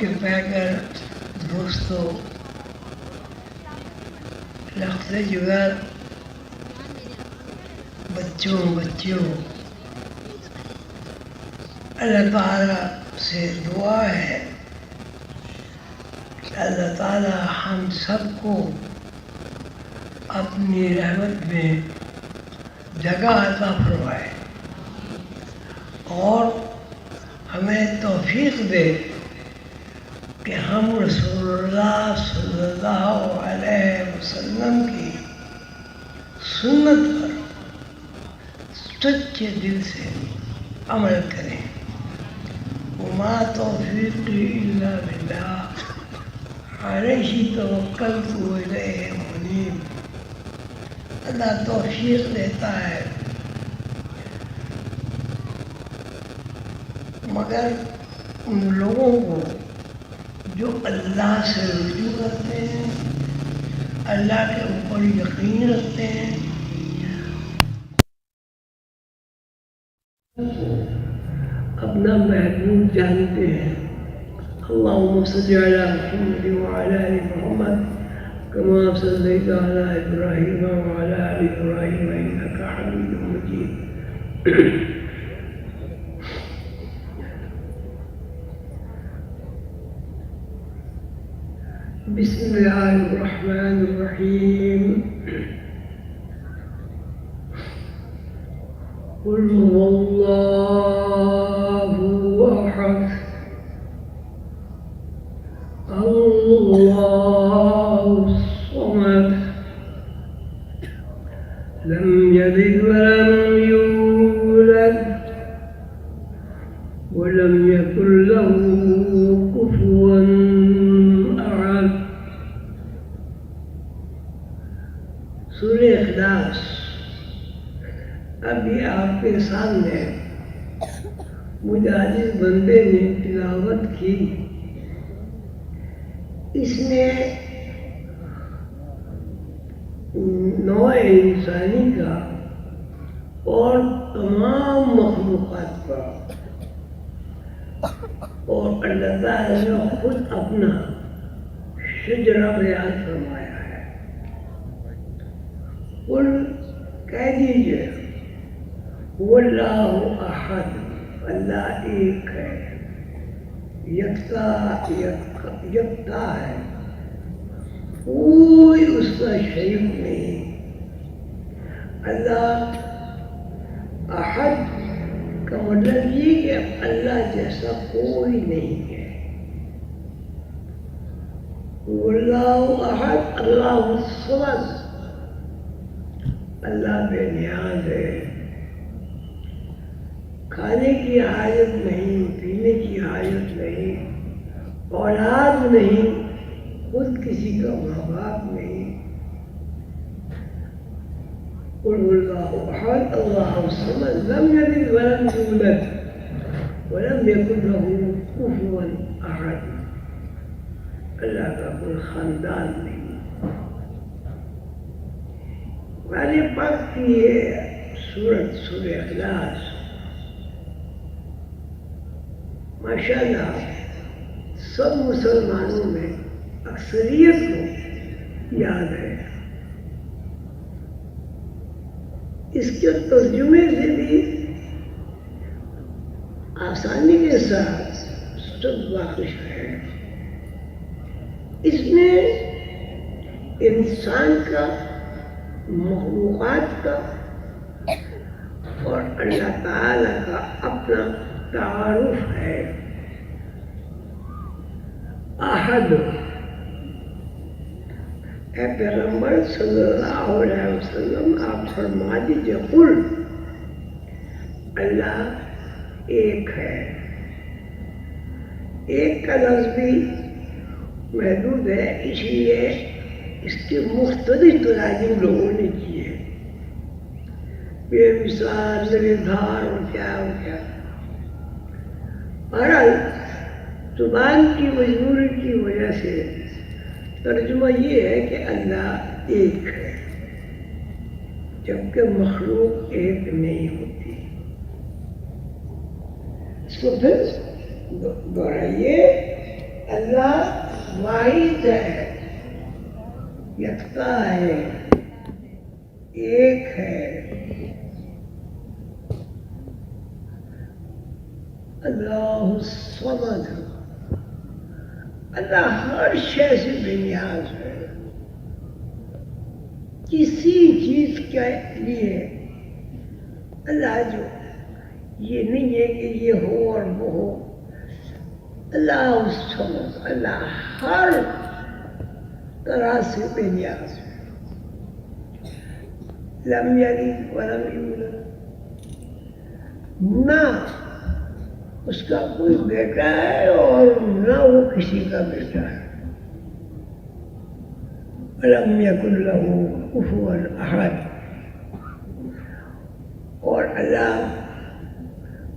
کے پیکر دوستوں لخت جگر بچوں اللہ تعالیٰ سے دعا ہے کہ اللہ تعالیٰ ہم سب کو اپنی رحمت میں جگہ عطا فرمائے اور ہمیں توفیق دے کہ ہم رسول اللہ صلی اللہ علیہ وسلم کی سنت پر سچے دل سے عمل کریں۔ وما توفیقی الا باللہ علیہ توکلت والیہ منیب۔ اللہ توفیق دیتا ہے مگر ان لوگوں کو جو اللہ سے رجوع کرتے ہیں، اللہ کے اوپر یقین رکھتے ہیں، اپنا محبوب جانتے ہیں۔ اللہم صلی علی محمد وعلی آل محمد کما صلیت علی ابراہیم وعلی آل ابراہیم انک حمید مجید۔ بسم اللہ الرحمن الرحیم۔ قل هو اللہ احد اللہ الصمد لم یلد ولم یولد ولم یکن له کفوا احد۔ سورہ اخلاص ابھی آپ کے سامنے مجاہد بندے نے تلاوت کی۔ اس نے نوع انسانی کا اور تمام مخلوقات کا اور اللہ تعالیٰ نے خود اپنا شجرہ بیان فرمایا ہے۔ قل کہہ دیجئے هو اللہ احد، اللہ ایک ہے، یکتا ہے، کوئی اس کا شریک نہیں۔ اللہ احد کا مطلب یہ کہ اللہ جیسا کوئی نہیں ہے۔ اللہ احد اللہ الصمد، اللہ بے نیاز ہے، کھانے کی حاجت نہیں، پینے کی حاجت نہیں، اولاد نہیں، خود کسی کا ماں باپ نہیں۔ قل اللہ احد اللہ الصمد لم یلد ولم یولد ولم یکن له کفوا احد۔ اللہ کا کوئی خاندان نہیں۔ قرآن پاک کی یہ سورہ اخلاص ماشاءاللہ سب مسلمانوں میں اکثریت کو یاد ہے۔ اس کے ترجمے سے بھی آسانی کے ساتھ سب واقف ہے۔ اس میں انسان کا، مخلوقات کا اور اللہ تعالیٰ کا اپنا تعارف ہے۔ احد، اے پیغمبر صلی اللہ علیہ وسلم آپ فرما دیجئے قل اللہ ایک ہے۔ ایک کا لفظ بھی محدود ہے، اس لیے اس کے مختلف تراجم لوگوں نے کیے، بے مثال، نردھار اور کیا۔ بہرحال زبان کی مجبوری کی وجہ سے ترجمہ یہ ہے کہ اللہ ایک ہے، جبکہ مخلوق ایک نہیں ہوتی۔ اس کو پھر دہرائیے اللہ واحد ہے، یکتا ہے، ایک ہے۔ اللہ الصمد، اللہ ہر شے سے بے نیاز ہے، کسی چیز کے لیے اللہ جو یہ نہیں ہے کہ یہ ہو اور وہ ہو۔ اللہ الصمد، اللہ ہر طرح سے بے نیاز ہے۔ لم یلد ولم یولد، نہ اس کا کوئی بیٹا ہے اور نہ وہ کسی کا بیٹا ہے۔ ولم یکن لہ کفوا احد، اور اللہ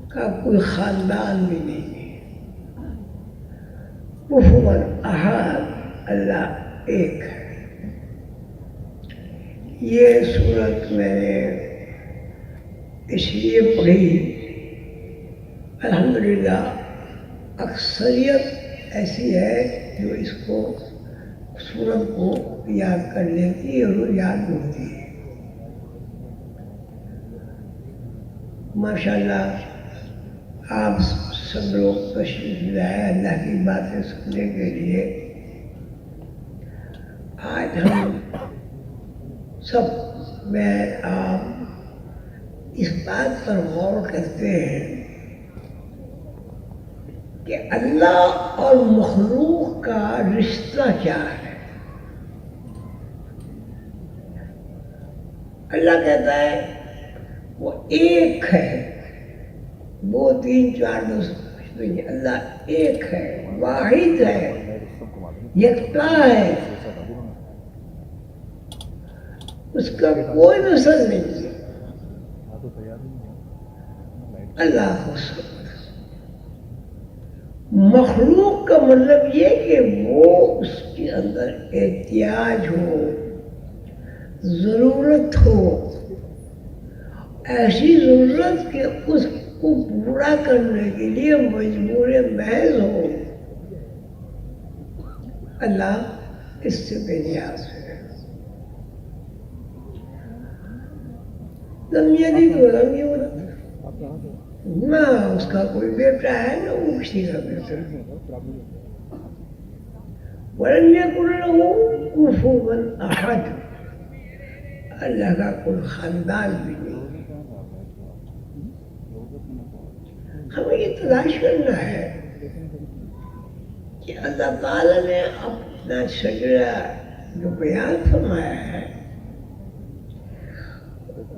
کا کوئی خاندان بھی نہیں ہے۔ کفوا احد، اللہ ایک ہے۔ یہ سورت میں نے اس لیے پڑھی، الحمدللہ اکثریت ایسی ہے جو اس کو سورت کو یاد کر لیتی ہے اور یاد ہوتی ہے۔ ماشاءاللہ آپ سب لوگ تشریف لائے اللہ کی باتیں سننے کے لیے۔ آج ہم سب میں آپ اس بات پر غور کرتے ہیں کہ اللہ اور مخلوق کا رشتہ کیا ہے۔ اللہ کہتا ہے وہ ایک ہے، دو تین چار دوست نہیں، اللہ ایک ہے، واحد ہے، یکتا ہے، اس کا کوئی مثل نہیں ہے۔ اللہ کو مخلوق کا مطلب یہ کہ وہ اس کے اندر احتیاج ہو، ضرورت ہو، ایسی ضرورت کہ اس کو پورا کرنے کے لیے مجبور محض ہو۔ اللہ اس سے بے نیاز ہے۔ لم یلد ولم یولد، نہ اس کا کوئی بیٹا ہے نہ وہ کسی کا بیٹا ہے۔ ولم یکن لہ کفوا احد، اللہ کا کوئی خاندان بھی نہیں۔ ہمیں یہ تلاش کرنا ہے کہ اللہ تعالیٰ نے اپنا شجرہ جو بیان فرمایا ہے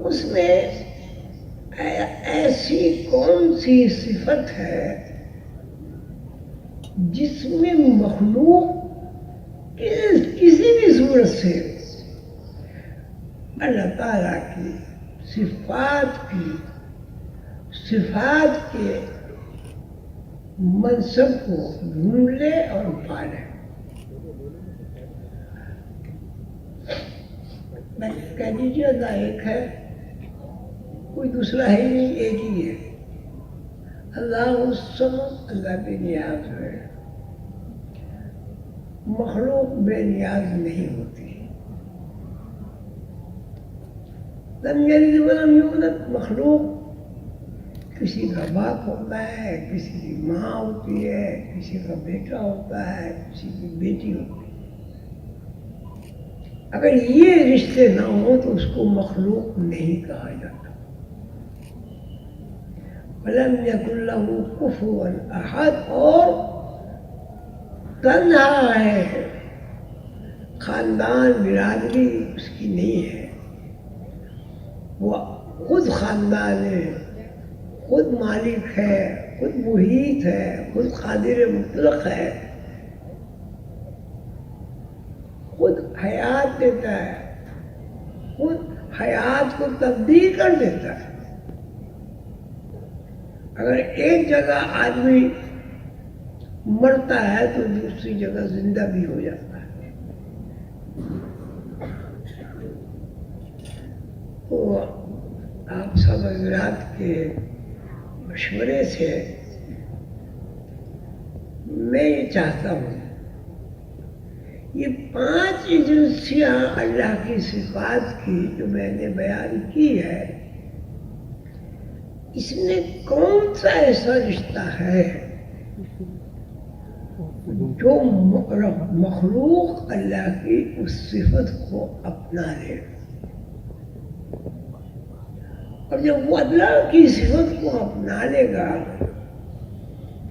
اس میں ایسی کون سی صفت ہے جس میں مخلوق کسی بھی صورت سے اللہ تعالیٰ کی صفات کے منصب کو ڈھونڈ لے اور پا لے۔ میں کہہ دیجیے اللہ ایک ہے، کوئی دوسرا ہے نہیں، ایک ہی ہے۔ اللہ الصمد، اللہ بے نیاز ہے، مخلوق بے نیاز نہیں ہوتی۔ لم یلد ولم یولد، مخلوق کسی کا باپ ہوتا ہے، کسی کی ماں ہوتی ہے، کسی کا بیٹا ہوتا ہے، کسی کی بیٹی ہوتی ہے۔ اگر یہ رشتے نہ ہوں تو اس کو مخلوق نہیں کہا جاتا۔ وَلَمْ يَكُنْ لَهُ كُفُوًا أَحَدٌ، اور تنہا ہے، خاندان برادری اس کی نہیں ہے، وہ خود خاندان ہے، خود مالک ہے، خود محیط ہے، خود قادر مطلق ہے، خود حیات دیتا ہے، خود حیات کو تبدیل کر دیتا ہے۔ اگر ایک جگہ آدمی مرتا ہے تو دوسری جگہ زندہ بھی ہو جاتا ہے۔ تو آپ سب حضرات کے مشورے سے میں یہ چاہتا ہوں یہ 5 ایجنسیاں اللہ کی صفات کی جو میں نے بیان کی ہے، اس میں کون سا ایسا رشتہ ہے جو مخلوق اللہ کی اس صفت کو اپنا لے، اور جب وہ اللہ کی صفت کو اپنا لے گا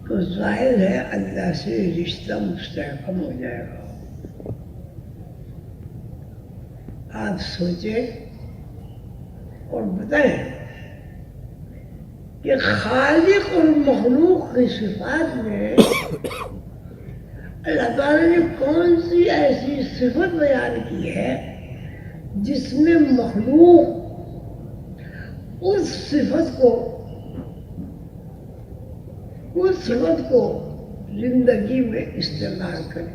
تو ظاہر ہے اللہ سے رشتہ مستحکم ہو جائے گا۔ آپ سوچیں اور بتائیں کہ خالق اور مخلوق کی صفات میں اللہ تعالیٰ نے کون سی ایسی صفت بیان کی ہے جس میں مخلوق اس صفت کو زندگی میں استعمال کرے۔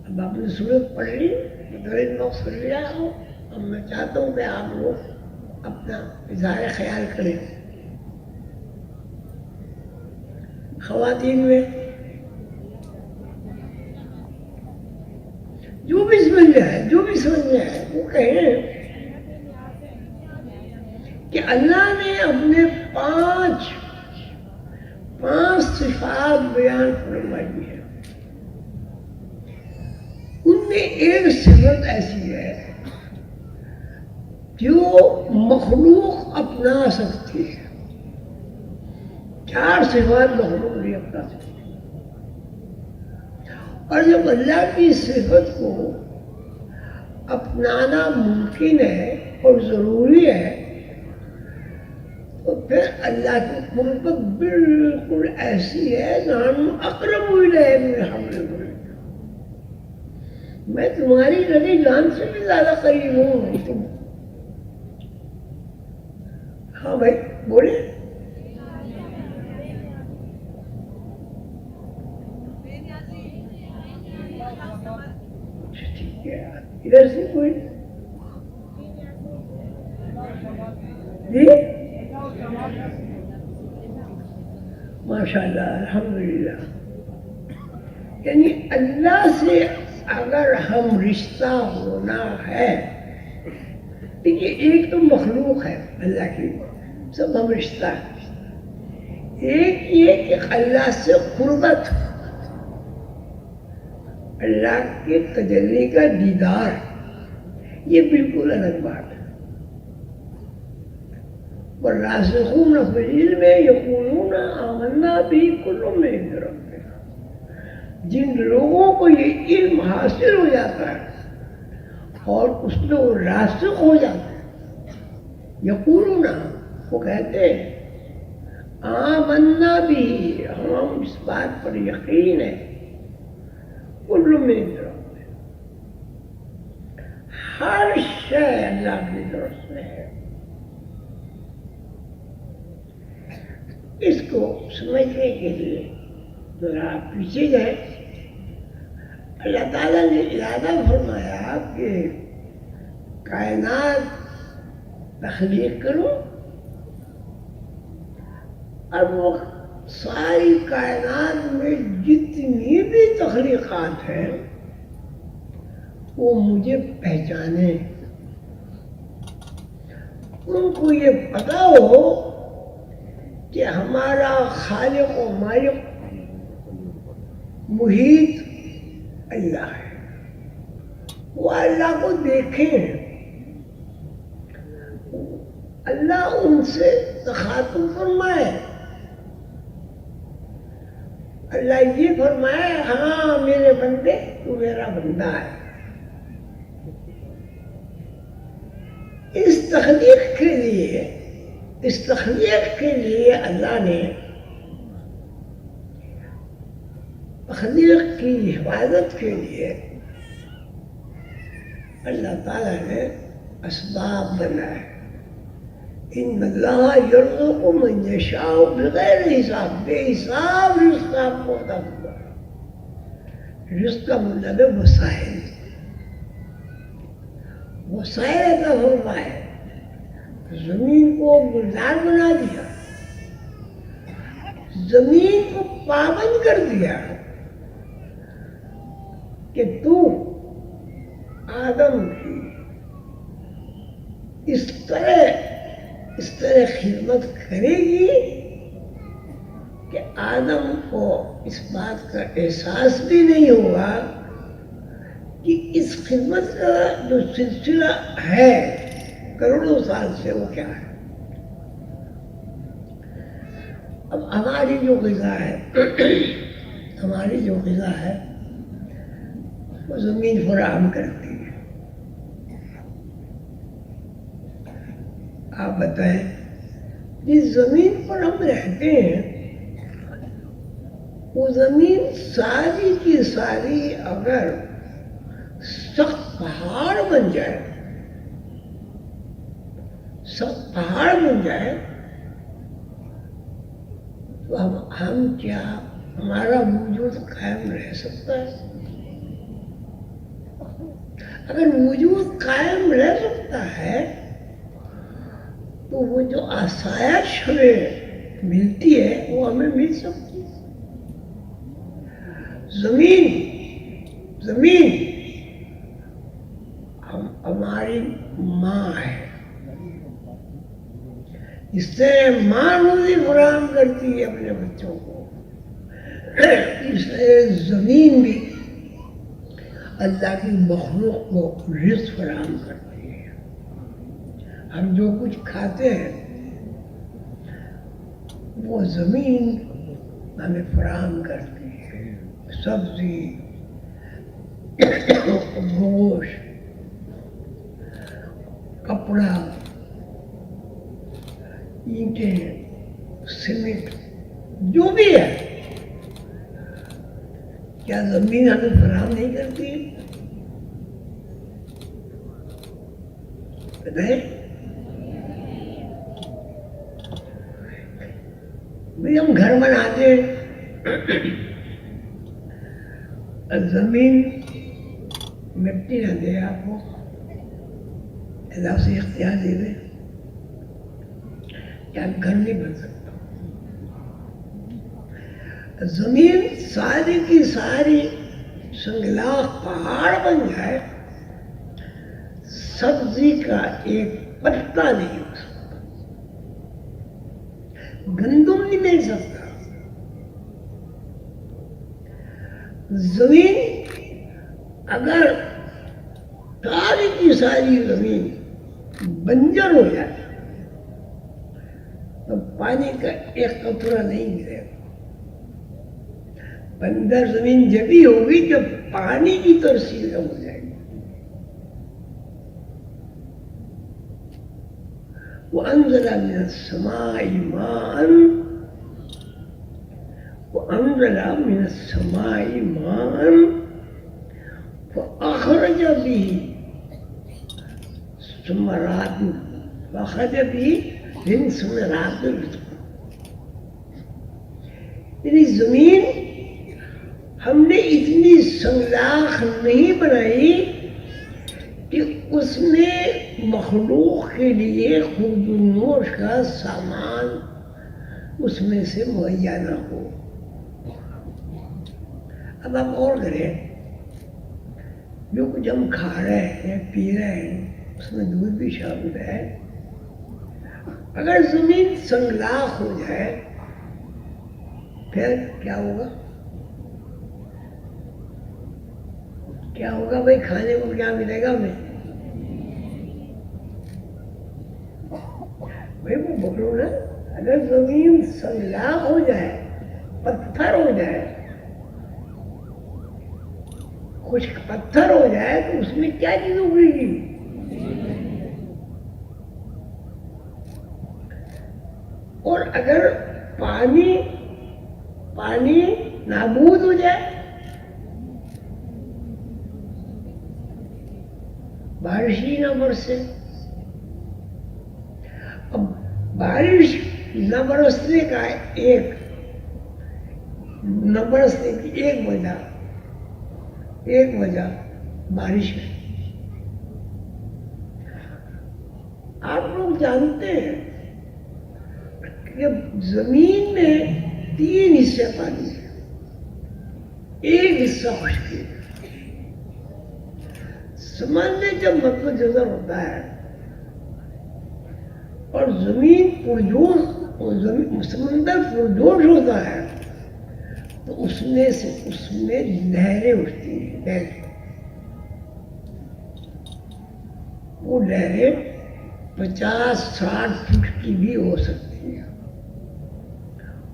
اب آپ نے سورت پڑھ لی، لوگ سن لیا ہو، اب میں چاہتا ہوں کہ آپ لوگ اپنا اظہار خیال کریں۔ خواتین میں جو بھی سمجھ جائے وہ کہیں کہ اللہ نے اپنے 5 صفات بیان فرمائی ہیں، ان میں ایک صفت ایسی ہے جو مخلوق اپنا سکتی ہے، 4 صفات مخلوق نہیں اپنا سکتی، اور جب اللہ کی صفت کو اپنانا ممکن ہے اور ضروری ہے تو پھر اللہ کی قربت بالکل ایسی ہے نحن اقرب الیہ من حبل الورید، میں تمہاری رگِ جان سے بھی زیادہ قریب ہوں تم۔ ہاں بھائی بولے۔ ٹھیک ہے، ادھر سے کوئی جی؟ ماشاءاللہ، الحمدللہ۔ یعنی اللہ سے اگر ہم رشتہ ہونا ہے، دیکھیے ایک تو مخلوق ہے اللہ کی، سب ہم رشتہ ہے، ایک یہ کہ اللہ سے قربت، اللہ کے تجلی کا دیدار، یہ بالکل الگ بات ہے۔ والراسخون فی العلم یقولون آمنا بہ کل من عند ربنا، جن لوگوں کو یہ علم حاصل ہو جاتا ہے اور اس میں وہ راسخ ہو جاتا ہے، یقولون، وہ کہتے ہیں آمنا بہ، ہم اس بات پر یقین ہے، کل من عند ربنا، ہر شے اللہ کی طرف سے ہے۔ اس کو سمجھنے کے لیے ذرا پیچھے جائیں۔ اللہ تعالیٰ نے ارادہ فرمایا کہ کائنات تخلیق کرو، اور وہ ساری کائنات میں جتنی بھی تخلیقات ہیں وہ مجھے پہچانے، ان کو یہ پتا ہو کہ ہمارا خالق و مالک محیط اللہ ہے، وہ اللہ کو دیکھیں، اللہ ان سے تخاطب فرمائے، اللہ یہ فرمائے ہاں میرے بندے تو میرا بندہ ہے۔ اس تخلیق کے لیے اللہ نے تخلیق کی حفاظت کے لیے اللہ تعالیٰ نے اسباب بنائے۔ ان اللہ یرزق من یشاء بغیر حساب، بے حساب رزق آپ کو عطا ہوگا۔ رزق کا مطلب ہے وسائل، وسائل عطا فرمائے، زمین کو گلزار بنا دیا، زمین کو پابند کر دیا کہ تو آدم کی اس طرح خدمت کرے گی کہ آدم کو اس بات کا احساس بھی نہیں ہوگا کہ اس خدمت کا جو سلسلہ ہے کروڑوں سال سے وہ کیا ہے. اب ہماری جو غذا ہے وہ زمین فراہم کرتی ہے. آپ بتائیں جس زمین پر ہم رہتے ہیں وہ زمین ساری کی ساری اگر سخت پہاڑ بن جائے تو ہم کیا ہمارا وجود قائم رہ سکتا ہے؟ اگر وجود قائم رہ سکتا ہے تو وہ جو آسائش ہمیں ملتی ہے وہ ہمیں مل سکتی ہے. زمین ہماری ماں ہے. اس سے ماں روزی فراہم کرتی ہے اپنے بچوں کو، اس لیے زمین بھی اللہ کی مخلوق کو رزق فراہم کرتی ہے. ہم جو کچھ کھاتے ہیں وہ زمین ہمیں فراہم کرتی ہے. سبزی، گوشت، کپڑا، اینٹیں، سیمنٹ، جو بھی ہے کیا زمین ہمیں فراہم نہیں کرتی؟ بتائیں بھی ہم گھر بناتے زمین مٹی نہ دے آپ کو، اللہ سے اختیار دے دے کہ آپ گھر نہیں بن سکتا. زمین ساری کی ساری سنگلاخ پہاڑ بن جائے، سبزی کا ایک پتا نہیں ہو سکتا، گندم نہیں مل سکتا. زمین اگر ساری کی ساری زمین بنجر ہو جائے تو پانی کا ایک قطرہ نہیں ملے گا. بنجر زمین جب ہی ہوگی جب پانی کی ترسیل کم ہو جائے گی. وَأَنزَلَ مِنَ السَّمَاءِ مَاءً فَأَخْرَجَ بِهِ مِنْ ثَمَرَاتِ الرِّزْقِ. یعنی زمین ہم نے اتنی سنگلاخ نہیں بنائی کہ اس میں مخلوق کے لیے خود نوش کا سامان اس میں سے مہیا نہ ہو. اب آپ اور کریں، جو کچھ ہم کھا رہے ہیں پی رہے ہیں اس میں دودھ بھی شامل ہے. اگر زمین سنگلاخ ہو جائے پھر کیا ہوگا؟ کیا ہوگا بھائی؟ کھانے کو کیا ملے گا ہمیں؟ بھائی وہ بولو نا، اگر زمین سنگلاخ ہو جائے، پتھر ہو جائے، خشک پتھر ہو جائے تو اس میں کیا چیز اگے گی؟ اور اگر پانی نابود ہو جائے، بارش ہی نہ برسے. اب بارش نہ برسنے کا ایک وجہ بارش ہے. آپ لوگ جانتے ہیں کہ زمین میں 3 حصے پانی کے، 1 حصہ خشکی۔ سمندر جب مطلب جزر ہوتا ہے اور زمین پرجوش، سمندر پرجوش ہوتا ہے تو اس میں لہریں اٹھتی ہیں، لہریں۔ وہ لہریں 50-60 فٹ کی بھی ہو سکتی ہیں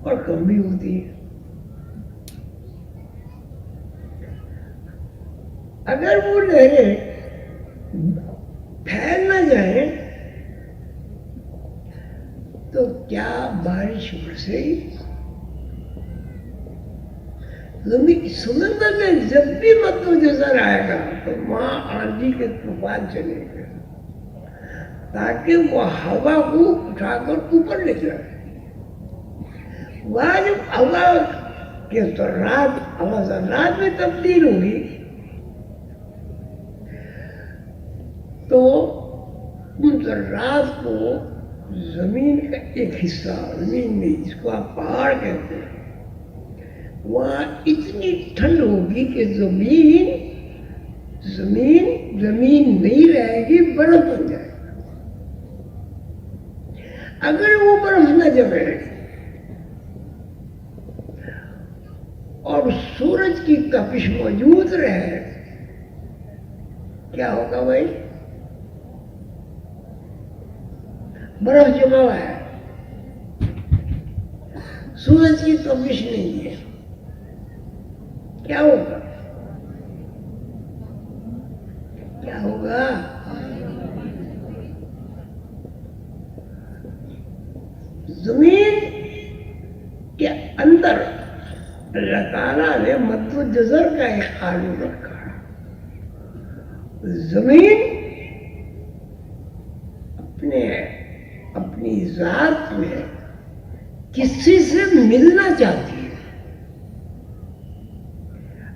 اور کم بھی ہوتی ہیں۔ اگر وہ لہریں پھیل نہ جائیں تو کیا بارش برسے گی؟ سمندر میں جب بھی مد نظر آئے گا تو وہاں آندھی کے طوفان چلے گا تاکہ وہ ہوا کو اٹھا کر اوپر لے جائے۔ وہاں جب ہوا کے ذرات میں تبدیل ہوگی تو ان ذرات کو زمین کا ایک حصہ، زمین میں جس کو آپ پہاڑ کہتے ہیں، وہاں اتنی ٹھنڈ ہوگی کہ زمین نہیں رہے گی، برف بن جائے گا۔ اگر وہ برف نہ جمے اور سورج کی تپش موجود رہے، کیا ہوگا بھائی؟ برف جمع ہوا ہے، سورج کی تپش نہیں ہے، کیا ہوگا؟ کیا ہوگا؟ زمین کے اندر اللہ تعالیٰ نے مد و جزر کا ایک قانون رکھا ہے۔ زمین اپنی ذات میں کسی سے ملنا چاہتی ہے۔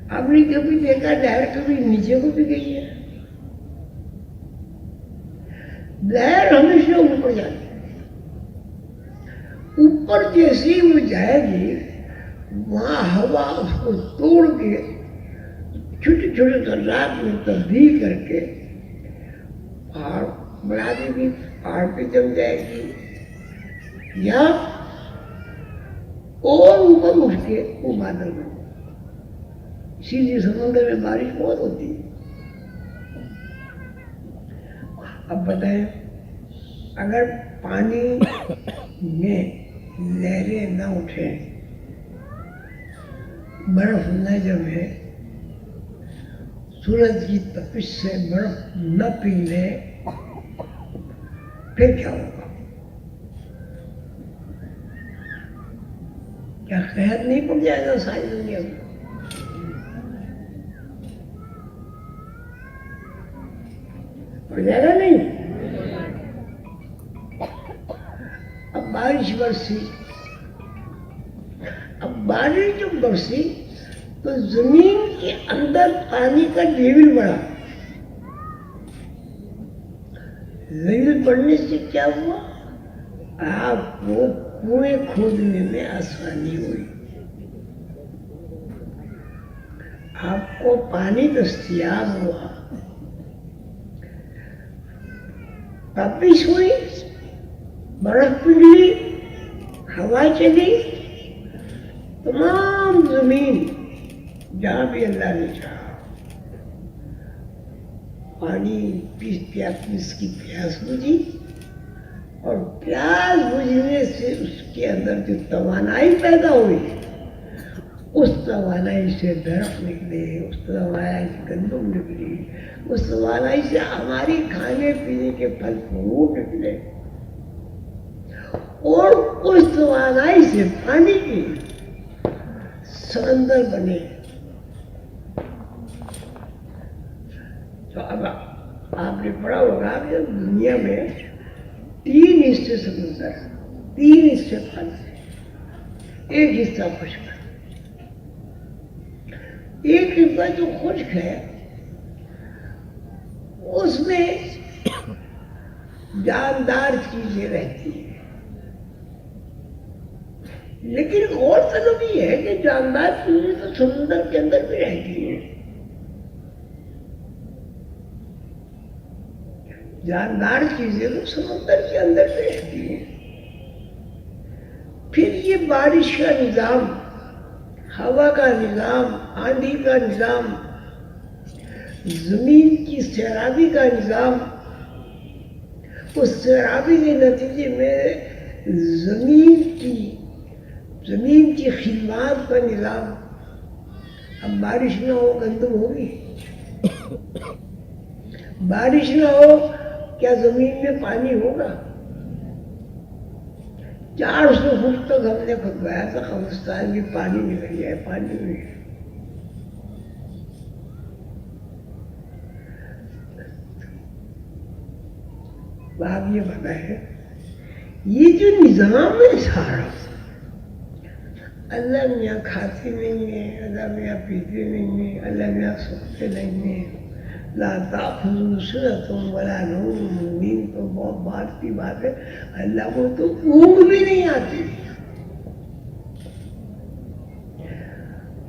آپ نے کبھی دیکھا لہر کبھی نیچے کو بھی گئی ہے؟ لہر ہمیشہ اوپر جاتی ہے۔ اوپر جیسی وہ جائے گی وہاں ہوا اس کو توڑ کے چھوٹے چھوٹے ذرات میں تبدیل کر کے پہاڑ بنا دے گی، پہاڑ پہ جم جائے گی، یا اور اوپر اٹھ کے وہ بادل بن جائے۔ اسی لیے سمندر میں بارش بہت ہوتی ہے۔ اب بتائیں، اگر پانی میں لہریں نہ اٹھیں، برف نہ جمے، سورج کی تپش سے برف نہ پگھلے، پھر کیا ہوگا؟ کیا قحط نہیں پڑ جائے گا ساری دنیا میں؟ پڑ جائے گا نہیں؟ اب بارش برسی، جب برسی تو زمین کے اندر پانی کا لیول بڑھا۔ لیول بڑھنے سے کیا ہوا؟ آپ کو کنویں کھودنے میں آسانی ہوئی، آپ کو پانی دستیاب ہوا، تپش ہوئی، برف پگھلی، ہوا چلی، تمام زمین جہاں بھی اللہ نے چاہا پانی اس کی پیاس بجھی، اور پیاس بجھنے سے اس کے اندر جو توانائی پیدا ہوئی، اس توانائی سے درخت نکلے، اس توانائی سے گندم نکلی، اس توانائی سے ہماری کھانے پینے کے پھل فروٹ نکلے، اور اس توانائی سے پانی کی سمندر بنے۔ تو اب آپ نے پڑھا ہوگا کہ دنیا میں 3 حصے سمندر، 3 حصے پانی، 1 حصہ خشک ہے۔ 1 حصہ جو خشک ہے اس میں جاندار چیزیں رہتی ہیں، لیکن غور طلب یہ ہے کہ جاندار چیزیں تو سمندر کے اندر بھی رہتی ہیں، جاندار چیزیں تو سمندر کے اندر بھی رہتی ہیں۔ پھر یہ بارش کا نظام، ہوا کا نظام، آندھی کا نظام، زمین کی سیرابی کا نظام، اس سیرابی کے نتیجے میں زمین کی خدمات کا نظام۔ اب بارش نہ ہو گندم ہوگی؟ بارش نہ ہو کیا زمین میں پانی ہوگا؟ 400 فٹ تک ہم نے کھدوایا تھا قبرستان میں، پانی نکل گیا ہے، پانی نہیں۔ آپ یہ بتائیں، یہ جو نظام ہے سارا، اللہ میاں کھاتے نہیں ہیں، اللہ میاں پیتے نہیں ہیں، اللہ میاں سوتے نہیں ہیں، لا تأخذہ سنۃ ولا نوم، نیند تو بہت بات کی بات ہے، اللہ کو تو اونگ بھی نہیں آتی،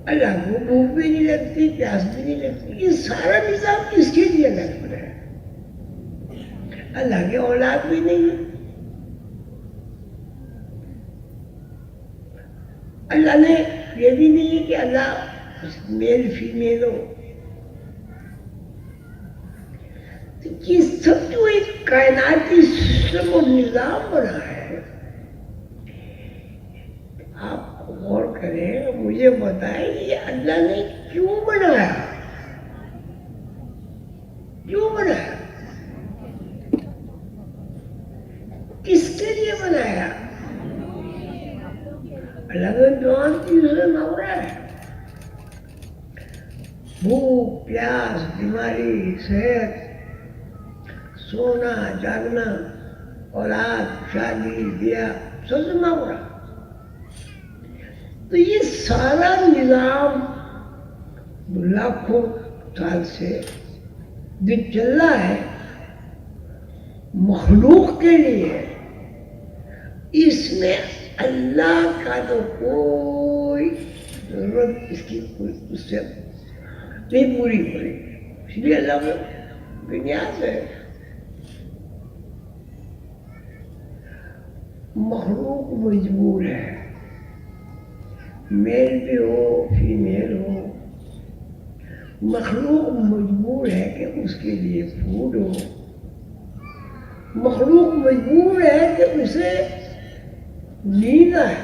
اللہ کو بھوک بھی نہیں لگتی، پیاس بھی نہیں لگتی۔ یہ سارا نظام کس کے لیے محفوظ ہے؟ اللہ کے اولاد بھی نہیں ہے، اللہ نے یہ بھی نہیں ہے کہ اللہ میل فیمیل ہو، تو یہ سب جو ایک کائناتی سسٹم اور نظام بنا ہے، آپ غور کریں، مجھے بتائیں یہ اللہ نے کیوں بنایا؟ کیوں بنایا؟ کس کے لیے بنایا؟ اللہ کا جوان چیزیں نورا ہے، بھوک، پیاس، بیماری، صحت، سونا، جاگنا، اولاد، شادی، بیاہ، سب سے نورا۔ تو یہ سارا نظام لاکھوں سال سے جو چل رہا ہے مخلوق کے لیے، اس میں اللہ کا تو کوئی ضرورت اس کی اس سے نہیں پوری ہو رہی، اس لیے اللہ میں بنیاد ہے۔ مخلوق مجبور ہے، میل بھی ہو فیمیل ہو، مخلوق مجبور ہے کہ اس کے لیے فوڈ ہو، مخلوق مجبور ہے کہ اسے نیند آئے۔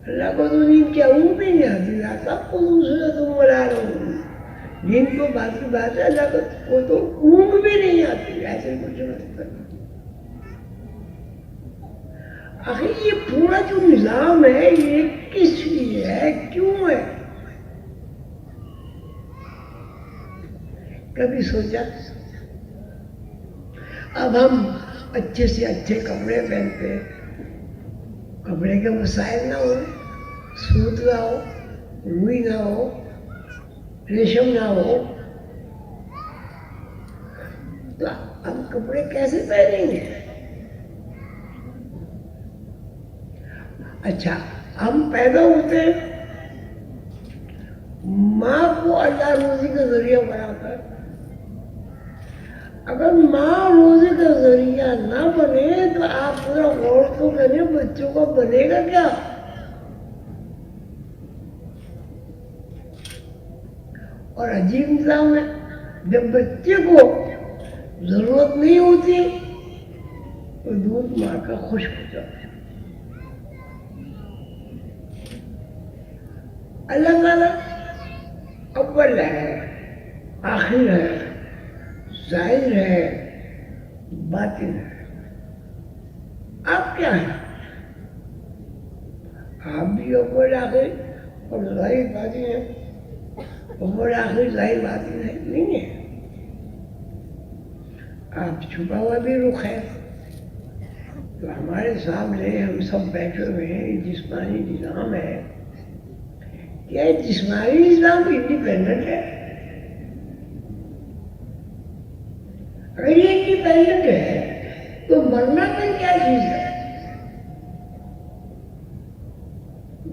اللہ کو تو نیند کیا اونگ بھی نہیں آتی، سب کو دوسرے تم بلا رہا ہوں، نیند کو بات کی بات ہے، اللہ کو تو اونگ بھی نہیں آتی، ایسے کچھ مطلب۔ آخر یہ پورا جو نظام ہے یہ کس لیے ہے، کیوں ہے؟ کبھی سوچا؟ اب ہم اچھے سے اچھے کپڑے پہنتے، کپڑے کے مسائل نہ ہو، سوت نہ ہو، روئی نہ ہو، ریشم نہ ہو، تو ہم کپڑے کیسے پہنیں گے؟ اچھا، ہم پیدا ہوتے ہیں، ماں کو اللہ روزی کا ذریعہ بناتا ہے، اگر ماں روزی کا ذریعہ نہ بنے تو آپ پورا غور تو کریں، بچوں کو بنے گا کیا؟ اور عجیب نظام ہے، جب بچے کو ضرورت نہیں ہوتی تو دودھ ماں کا خشک ہو جاتا ہے۔ اللہ تعالیٰ اول ہے، آخر ہے، ظاہر ہے، باطن ہے۔ آپ کیا ہیں؟ آپ بھی اول آخر اور ظاہر باطن ہیں، اول آخر ظاہر باطن ہے نہیں ہے، آپ چھپا ہوا بھی رخ ہے۔ تو ہمارے سامنے ہم سب بیٹھے ہوئے ہیں، یہ جسمانی نظام ہے، کیا جسمانی نظام انڈیپینڈنٹ ہے؟ اگر یہ انڈیپینڈنٹ ہے تو مرنا میں کیا چیز ہے؟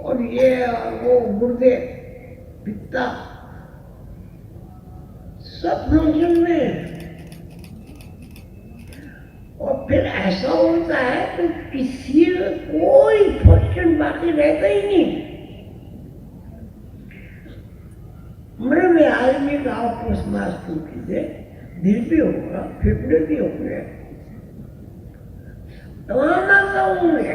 اور یہ اور وہ گردے پتا سب فنکشن میں ہے. اور پھر ایسا ہوتا ہے کہ کسی کوئی فنکشن باقی رہتا ہی نہیں. مرے میں آدمی کا آپ کو محسوس کیجیے دل بھی ہوگا پھپڑے بھی ہوں گے تمام آتا ہوں گے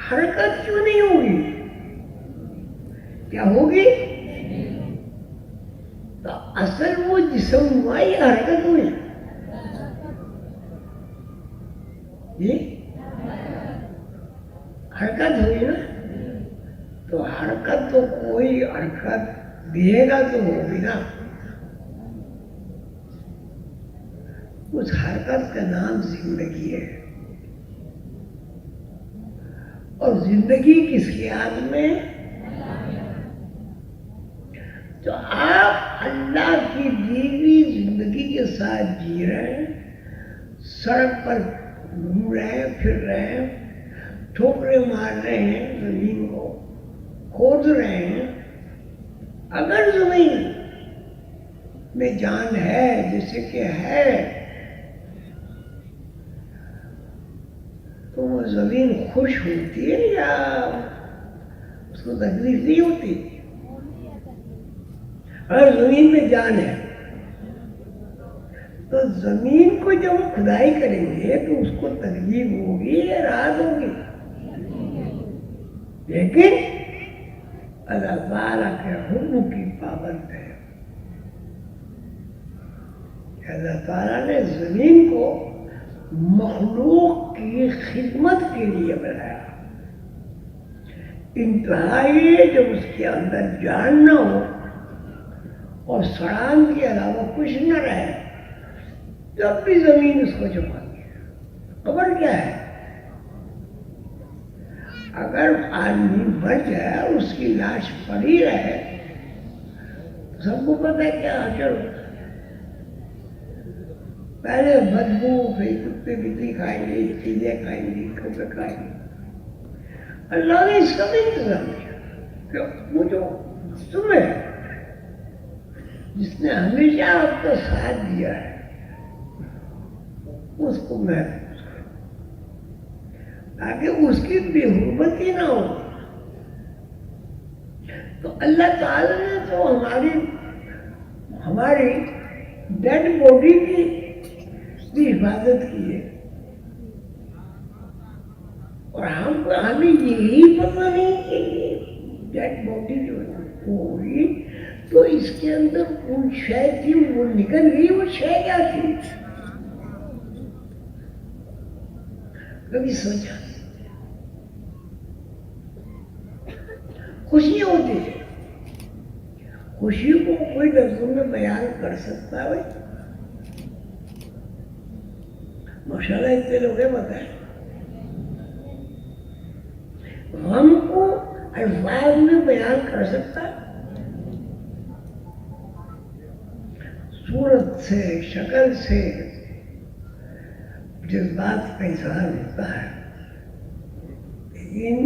حرکت کیوں نہیں ہوگی؟ کیا ہوگی؟ تو اصل وہ جسم ہوا یا حرکت ہوئی؟ جی حرکت ہوئی نا. تو حرکت تو کوئی حرکت دے گا تو ہوگی نا. اس حرکت کا نام زندگی ہے. اور زندگی کس کے ہاتھ میں؟ تو آپ اللہ کی دی ہوئی زندگی کے ساتھ جی رہے ہیں، سڑک پر گھوم رہے ہیں، پھر رہے ہیں، ٹھوکریں مار رہے ہیں، زمین کو کھود رہے ہیں. اگر زمین میں جان ہے جیسے کہ ہے تو وہ زمین خوش ہوتی ہے یا اس کو تکلیف نہیں ہوتی؟ اگر زمین میں جان ہے تو زمین کو جب کھدائی کریں گے تو اس کو تکلیف ہوگی یا راحت ہوگی؟ لیکن اللہ تعالیٰ کے حکم کی پابند ہے. اللہ تعالیٰ نے زمین کو مخلوق کی خدمت کے لیے بنایا. انتہائی جب اس کے اندر جان نہ ہو اور سڑان کے علاوہ کچھ نہ رہے تب بھی زمین اس کو جماتی ہے. خبر کیا ہے؟ اگر آدمی مر جائے اس کی لاش پڑی رہے سب کو پتہ ہے کیا اثر ہوتا ہے. پہلے بدبو، پھر کتے بلی کھائیں گے، چیزیں کھائیں گے، کپڑے کھائیں گے. اللہ نے اس کا بھی انتظام کیا کہ وہ جو تمہیں جس نے ہمیشہ آپ کا ساتھ دیا ہے اس کو محفوظ کرو تاکہ اس کی بے حرمتی نہ ہو. تو اللہ تعالی نے تو ہماری ڈیڈ باڈی کی بھی حفاظت کی ہے. اور ہمیں یہی پتہ نہیں کہ ڈیڈ باڈی جو ہوگی تو اس کے اندر کون شے تھی وہ نکل گئی. وہ شے کیا تھی کبھی سوچا؟ خوشی ہوتی ہے. خوشی کو کوئی لفظوں میں بیان کر سکتا ہے؟ ماشاءاللہ اتنے لوگ ہیں بتائیں. غم کو الفاظ میں بیان کر سکتا ہے؟ صورت سے، شکل سے جذبات کا اظہار ہوتا ہے لیکن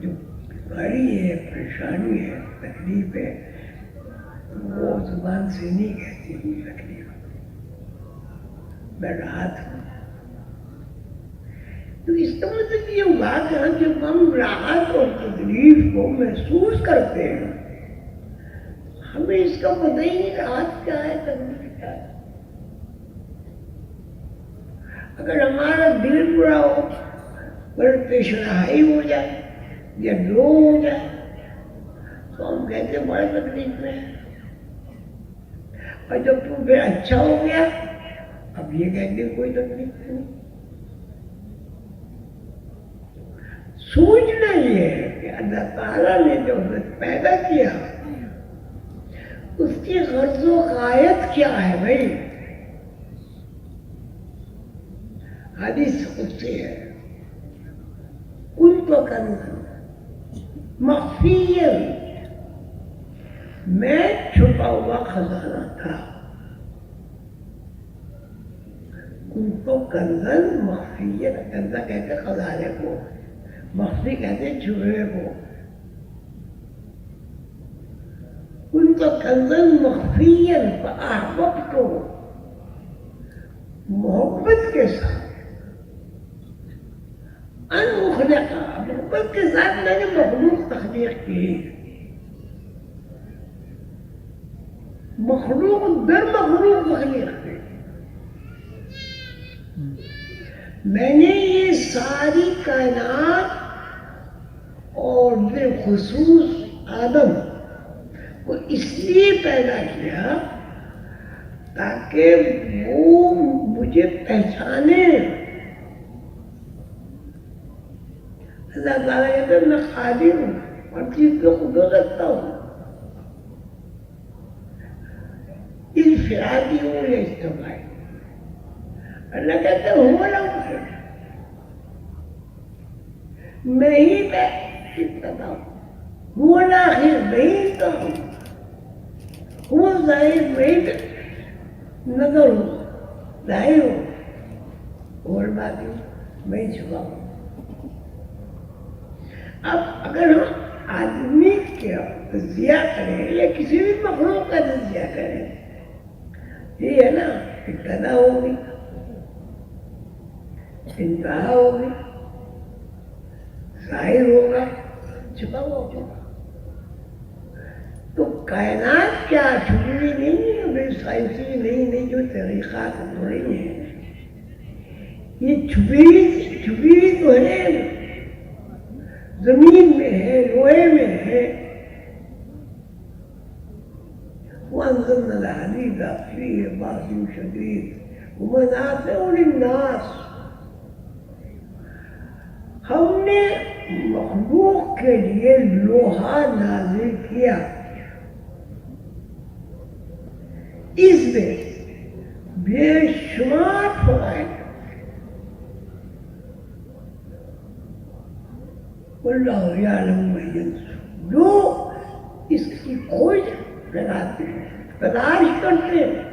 جو بیماری ہے، پریشانی ہے، تکلیف ہے وہ زبان سے نہیں کہتی ہوئی تکلیف. میں راحت ہوں. تو اس کا مطلب یہ ہوا کہ جب ہم راحت اور تکلیف کو محسوس کرتے ہیں ہمیں اس کا پتہ ہی نہیں راحت کیا ہے، تکلیف کیا ہے. اگر ہمارا دل برا ہو، بلڈ پریشر ہائی ہو جائے یا لو ہو جائے تو ہم کہتے ہیں بڑے تکلیف میں. اور جب تم پھر اچھا ہو گیا اب یہ کہتے ہیں کوئی تکلیف نہیں. سوچنا یہ ہے کہ اللہ تعالیٰ نے جو پیدا کیا اس کی غرض و غایت کیا ہے. بھائی حدیث قدسی ہے، کنت کنزا مخفیا، میں چھپا ہوا خزانہ تھا. کنت کنزا مخفیا، کنزا کہتے خزانے کو، مخفی کہتے ہیں چھپے کو. ان کو کنزن مخفیاً فاحببت محبت کے ساتھ ان مخلقہ محبت کے ساتھ میں نے مخلوق تخلیق کی. مخلوق در مخلوق تخلیق کی. میں نے یہ ساری کائنات اور بالخصوص آدم کو اس لیے پیدا کیا تاکہ وہ مجھے پہچانے. اللہ تعالیٰ کہتے ہیں میں قادر ہوں ہر چیز کو خود رکھتا ہوں. انفرادی ہوں یا اجتماعی. اللہ کہتے ہیں ہو رہا میں ہی ابتدا ہوں, ہوا آخر میں ہی انتہا ہوں, ہوا ظاہر میں ہی نظر ہوں, ظاہر ہوں, اور باقی میں ہی چھپا ہوں. اب اگر ہم آدمی کا تجزیہ کریں یا کسی بھی مخلوق کا تجزیہ کریں, یہ ہے نا ابتدا ہوگی, انتہا ہوگی, ظاہر ہوگا, چھپا ہوا ہوگا. تو کائنات کیا چھپی ہوئی نہیں ہے, بے سائنسی نہیں جو طریقات ہو رہی ہیں, یہ چھپی ہوئی تو ہے, زمین میں ہے, لوہے میں ہے. وَأَنزَلْنَا الْحَدِيدَ فِيهِ بَأْسٌ شَدِيدٌ وَمَنَافِعُ لِلنَّاسِ. ہم نے مخلوق کے لیے لوہا نازل کیا, اس میں بے شمار فوائد. واللہ یعلم ما ینزل, جو اس کی کھوج لگاتے ہیں, تلاش کرتے ہیں,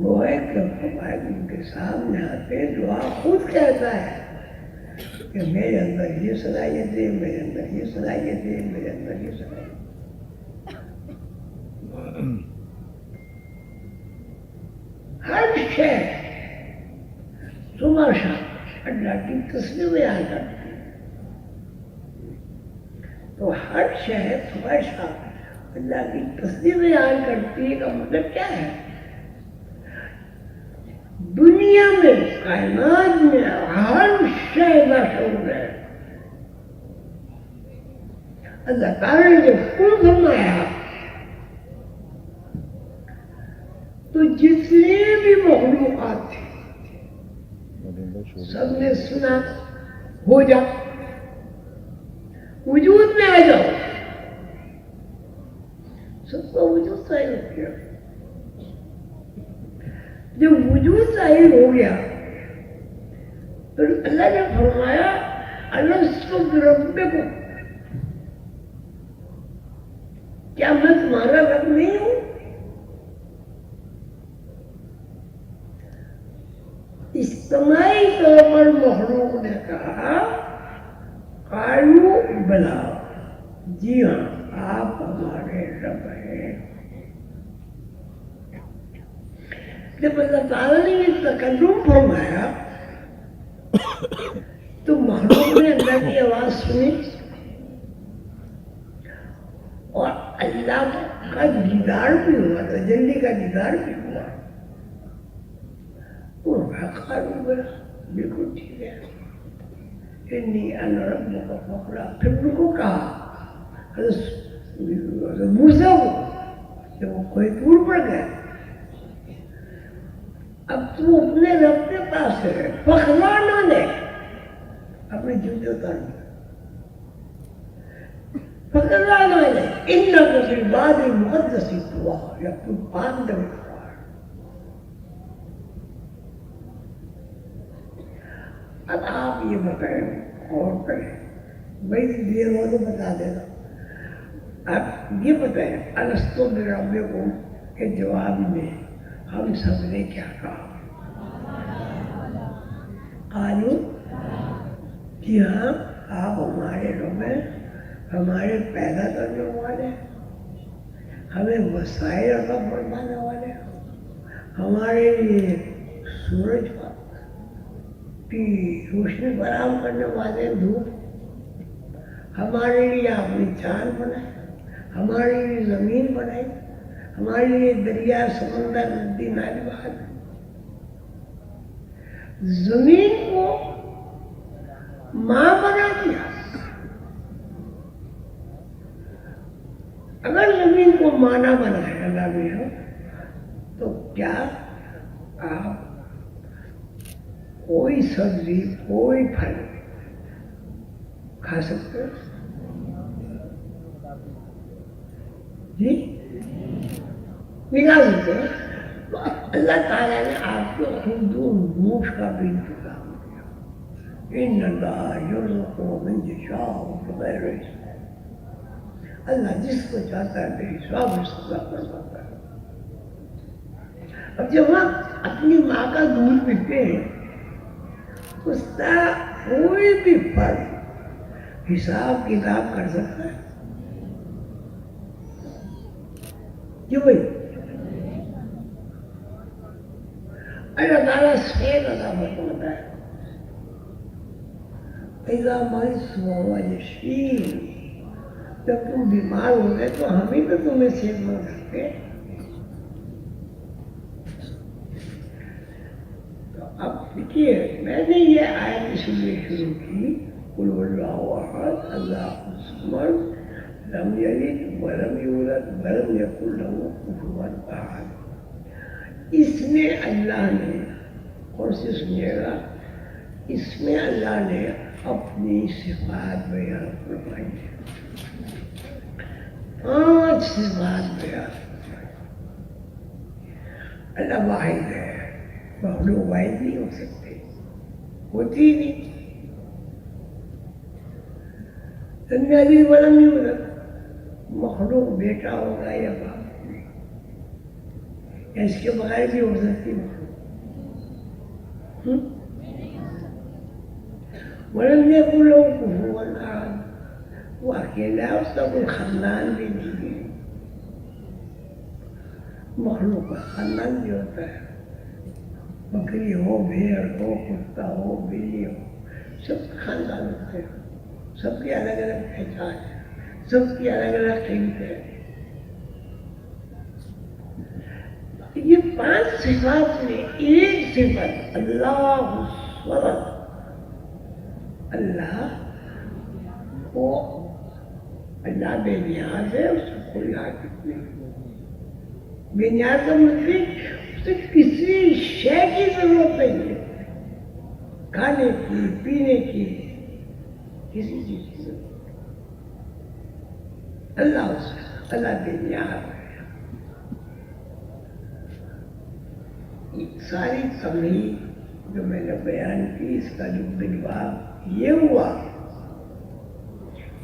لوہے کے فوائد ان کے سامنے آتے ہیں. دعا خود کہتا ہے کہ میرے اندر یہ صلاحیت ہے, میرے اندر یہ صلاحیت ہے, میرے اندر یہ صلاحیت ہے. ہر شے صبح شام اللہ کی تصویر بیان کرتی ہے. تو ہر شے صبح شام اللہ کی تصویر بیان کرتی ہے کا مطلب کیا ہے؟ دنیا میں کائنات میں ہر شے مشہور ہے. اللہ تعالیٰ نے جب کل فرمایا تو جتنے بھی مخلوقات تھے سب نے سنا, ہو جا, وجود میں آ جاؤ, سب کا وجود ظاہر ہو گیا. جب وجود ظاہر ہو گیا تو اللہ نے فرمایا الستو بربکم, کیا میں تمہارا رب نہیں ہوں؟ اجتماعی طور پر مخلوق نے کہا قالوا بلا, جی ہاں آپ ہمارے رب ہیں. جب اللہ تعالیٰ نے یہ تکلم فرمایا تو مخلوق نے اللہ کی آواز سنی اور اللہ کا دیدار بھی ہوا, تجلی کا دیدار بھی ہوا. قالوا بلا, بالکل ٹھیک ہے, انی انا ربک فاخلع. پھر ان کو کہا حضرت موسیٰ کو جب وہ کوئی دور پڑ گئے, اب تم اپنے رب کے پاس ہے, فخلا نہ لے, اپنے جوتے اتار لے, فخلا نہ لے, انک فی الوادی المقدس طویٰ, یا تم پاک دم. اب آپ یہ بتائیں اور کریں, میں دیر ہو تو بتا دینا. آپ یہ بتائیں الستو بربکم کے جواب میں ہم سب نے کیا کہا؟ قالوا جی ہاں، آپ ہمارے رب ہیں، ہمارے پیدا کرنے والے، ہمیں وسائل عطا فرمانے والے، ہمارے لیے سورج کی روشنی فراہم کرنے والے، دھوپ، ہمارے لیے آپ نے چاند بنائے، ہمارے لیے زمین بنائی، ہمارے لیے دریا، سمندر، ندی، نالی بہار، زمین کو ماں بنا دیا۔ اگر زمین کو ماں نہ بنائے اللہ بھی ہو تو کیا آپ کوئی سبزی، کوئی پھل کھا سکتے ہیں؟ جی نہیں کھا سکتے ہیں۔ تو اللہ تعالیٰ نے آپ کو خود گوشت کا بھی انتظام کیا۔ ان اللہ یرزق من یشاء بغیر حساب، اللہ جس کو چاہتا ہے بے حساب رزق فرماتا ہے۔ اب جب ہم اپنی ماں کا دودھ پیتے ہیں، اس کا کوئی بھی فرد حساب کتاب کر سکتا ہے؟ کیوں بھائی؟ اللہ تعالیٰ صحت عطا فرماتا ہے۔ اذا مرضت وهو يشفين، جب تم بیمار ہو گئے تو ہم ہی تو تمہیں صحت مند رکھتے۔ تو اب دیکھیے، میں نے یہ آیت اس لیے شروع کی، قل هو الله احد الله الصمد لم یلد ولم یولد ولم یکن له کفوا احد۔ اس میں اللہ نے، اور سے سنیے گا، اس میں اللہ نے اپنی صفات بیان فرمائی ہے۔ 5 صفات بیان فرمائی۔ اللہ واحد ہے، مخلوق واحد نہیں ہو سکتے، ہوتی نہیں۔ لم یلد ولم یولد، مخلوق بیٹا ہوگا یا باپ ہوگا، یا اس کے بغیر بھی ہو سکتی مخلوق۔ ولم یکن له کفوا احد، وہ اکیلا ہے، اس کا کوئی خاندان بھی نہیں ہے۔ مخلوق کا خاندان بھی ہوتا ہے، بکری ہو، بھیڑ ہو، کتا ہو، بلی ہو، سب کا خاندان ہوتا ہے، سب کی الگ الگ پہچان ہے، سب کی الگ الگ قیمت ہے۔ یہ 5 صفات میں ایک صفت اللہ الصمد، اللہ کو، اللہ بے نیاز ہے، اس کو کوئی حاجت نہیں۔ بے نیاز کا مطلب اسے کسی شے کی ضرورت نہیں ہے، کھانے کی، پینے کی، کسی چیز کی ضرورت نہیں۔ اللہ بے نیاز ہے۔ ساری کمی جو میں نے بیان کی، اس کا جو جواب یہ ہوا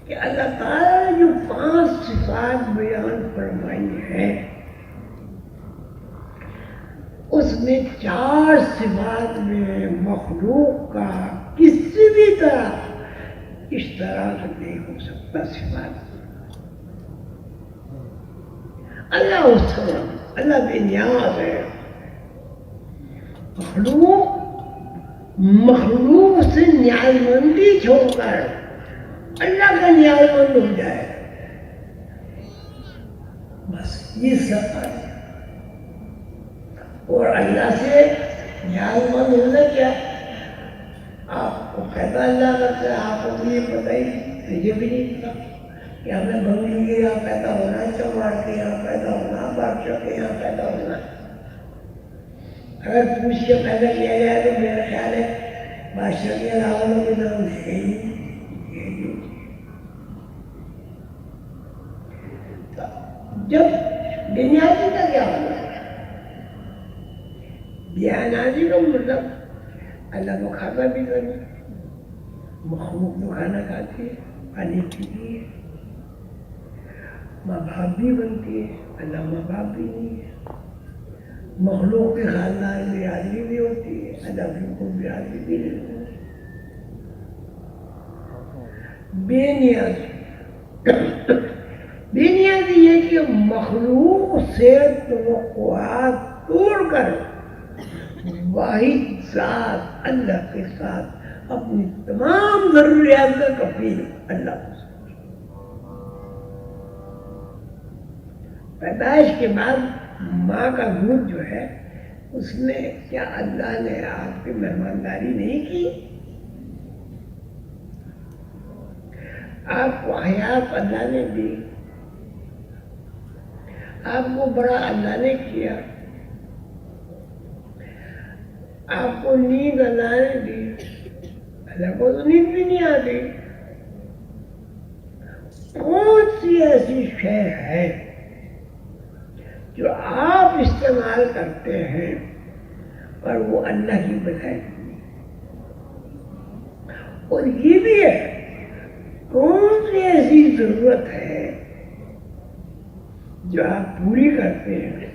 کہ اللہ تعالیٰ نے جو 5 صفات بیان فرمائی ہیں، اس میں 4 صفات میں مخلوق کا کسی بھی طرح اشتراک نہیں ہو سکتا۔ صفات اللہ الصمد، اللہ بے نیاز ہے۔ مخلوق سے نیاز مندی چھوڑ کر اللہ کا نیاز مند ہو جائے، بس یہ سب ہے۔ اور اللہ سے نیاز مند ہونا کیا؟ آپ کو پیدا اللہ کرتا ہے، آپ کو بھی یہ پتہ ہی، مجھے بھی نہیں پتا کہ ہمیں بنگلے کے یہاں پیدا ہونا، چماڑ کے یہاں پیدا ہونا، بادشاہ کے یہاں پیدا ہونا۔ اگر پوچھ کے پیدا کیا جائے تو میرا خیال ہے بادشاہ کے علاوہ کوئی نام ہے ہی نہیں۔ جب بے نیازی کا کیا ہوگا؟ بے نیازی کا مطلب اللہ کو کھاتا بھی کرنا، مخلوق تو کھانا کھاتی ہے، پانی پیتی ہے، ماں باپ بھی بنتی ہے، اللہ ماں باپ بھی نہیں ہے۔ مخلوق کے خاندان میں برادری بھی ہوتی ہے، اللہ کو برادری بھی نہیں ہوتی۔ بے نیازی بے نیازی یہ کہ مخلوق سے توقعات توڑ کر واحد ذات اللہ کے ساتھ اپنی تمام ضروریات کا کفیل اللہ کو سمجھو۔ پیدائش کے بعد ماں کا دودھ جو ہے اس میں کیا اللہ نے آپ کی مہمانداری نہیں کی؟ آپ کو حیات اللہ نے دی، آپ کو بڑا اللہ نے کیا، آپ کو نیند اللہ نے دی، اللہ کو تو نیند بھی نہیں آتی۔ کون سی ایسی شے ہے جو آپ استعمال کرتے ہیں اور وہ اللہ کی بجائے؟ اور یہ بھی ہے کون سی ایسی ضرورت ہے جو آپ پوری کرتے ہیں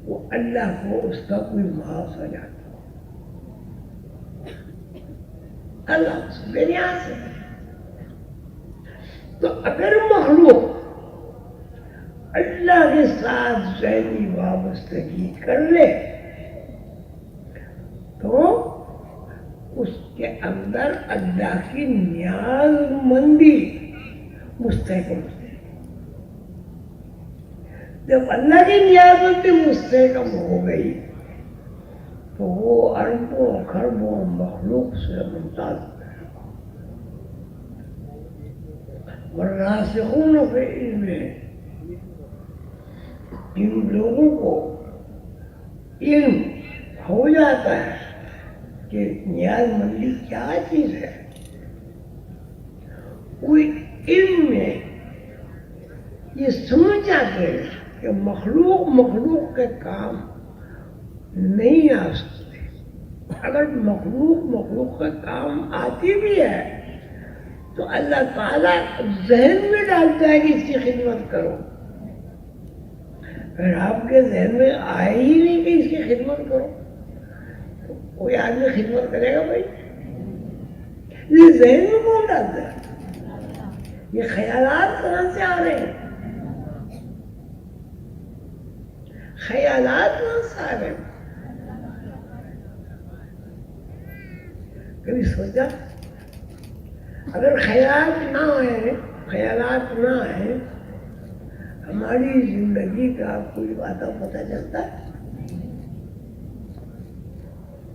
وہ اللہ کو اس کا کوئی معاوضہ جاتا ہے؟ اللہ اس بے نیاز ہے۔ تو اگر مخلوق اللہ کے ساتھ ذہنی وابستگی کر لے تو اس کے اندر اللہ کی نیاز مندی مستحکم ہے۔ جب اللہ کی نیاز مندی مستحکم ہو گئی تو وہ اربوں خربوں مخلوق سے ممتاز ہے۔ والراسخون فی العلم، جن لوگوں کو علم ہو جاتا ہے کہ نیاز مندی کیا چیز ہے، کوئی علم میں یہ سمجھ جاتے ہیں کہ مخلوق کے کام نہیں آ سکتے۔ اگر مخلوق کا کام آتی بھی ہے تو اللہ تعالیٰ ذہن میں ڈالتا ہے کہ اس کی خدمت کرو۔ اگر آپ کے ذہن میں آئے ہی نہیں کہ اس کی خدمت کرو تو کوئی آدمی خدمت کرے گا بھائی؟ یہ ذہن میں کون ڈالتا ہے؟ یہ خیالات کہاں سے آ رہے ہیں؟ خیالات کہاں سے آ رہے ہیں؟ کبھی سوچا اگر خیالات نہ آئے ہماری زندگی کا کوئی وعدہ پتہ چلتا ہے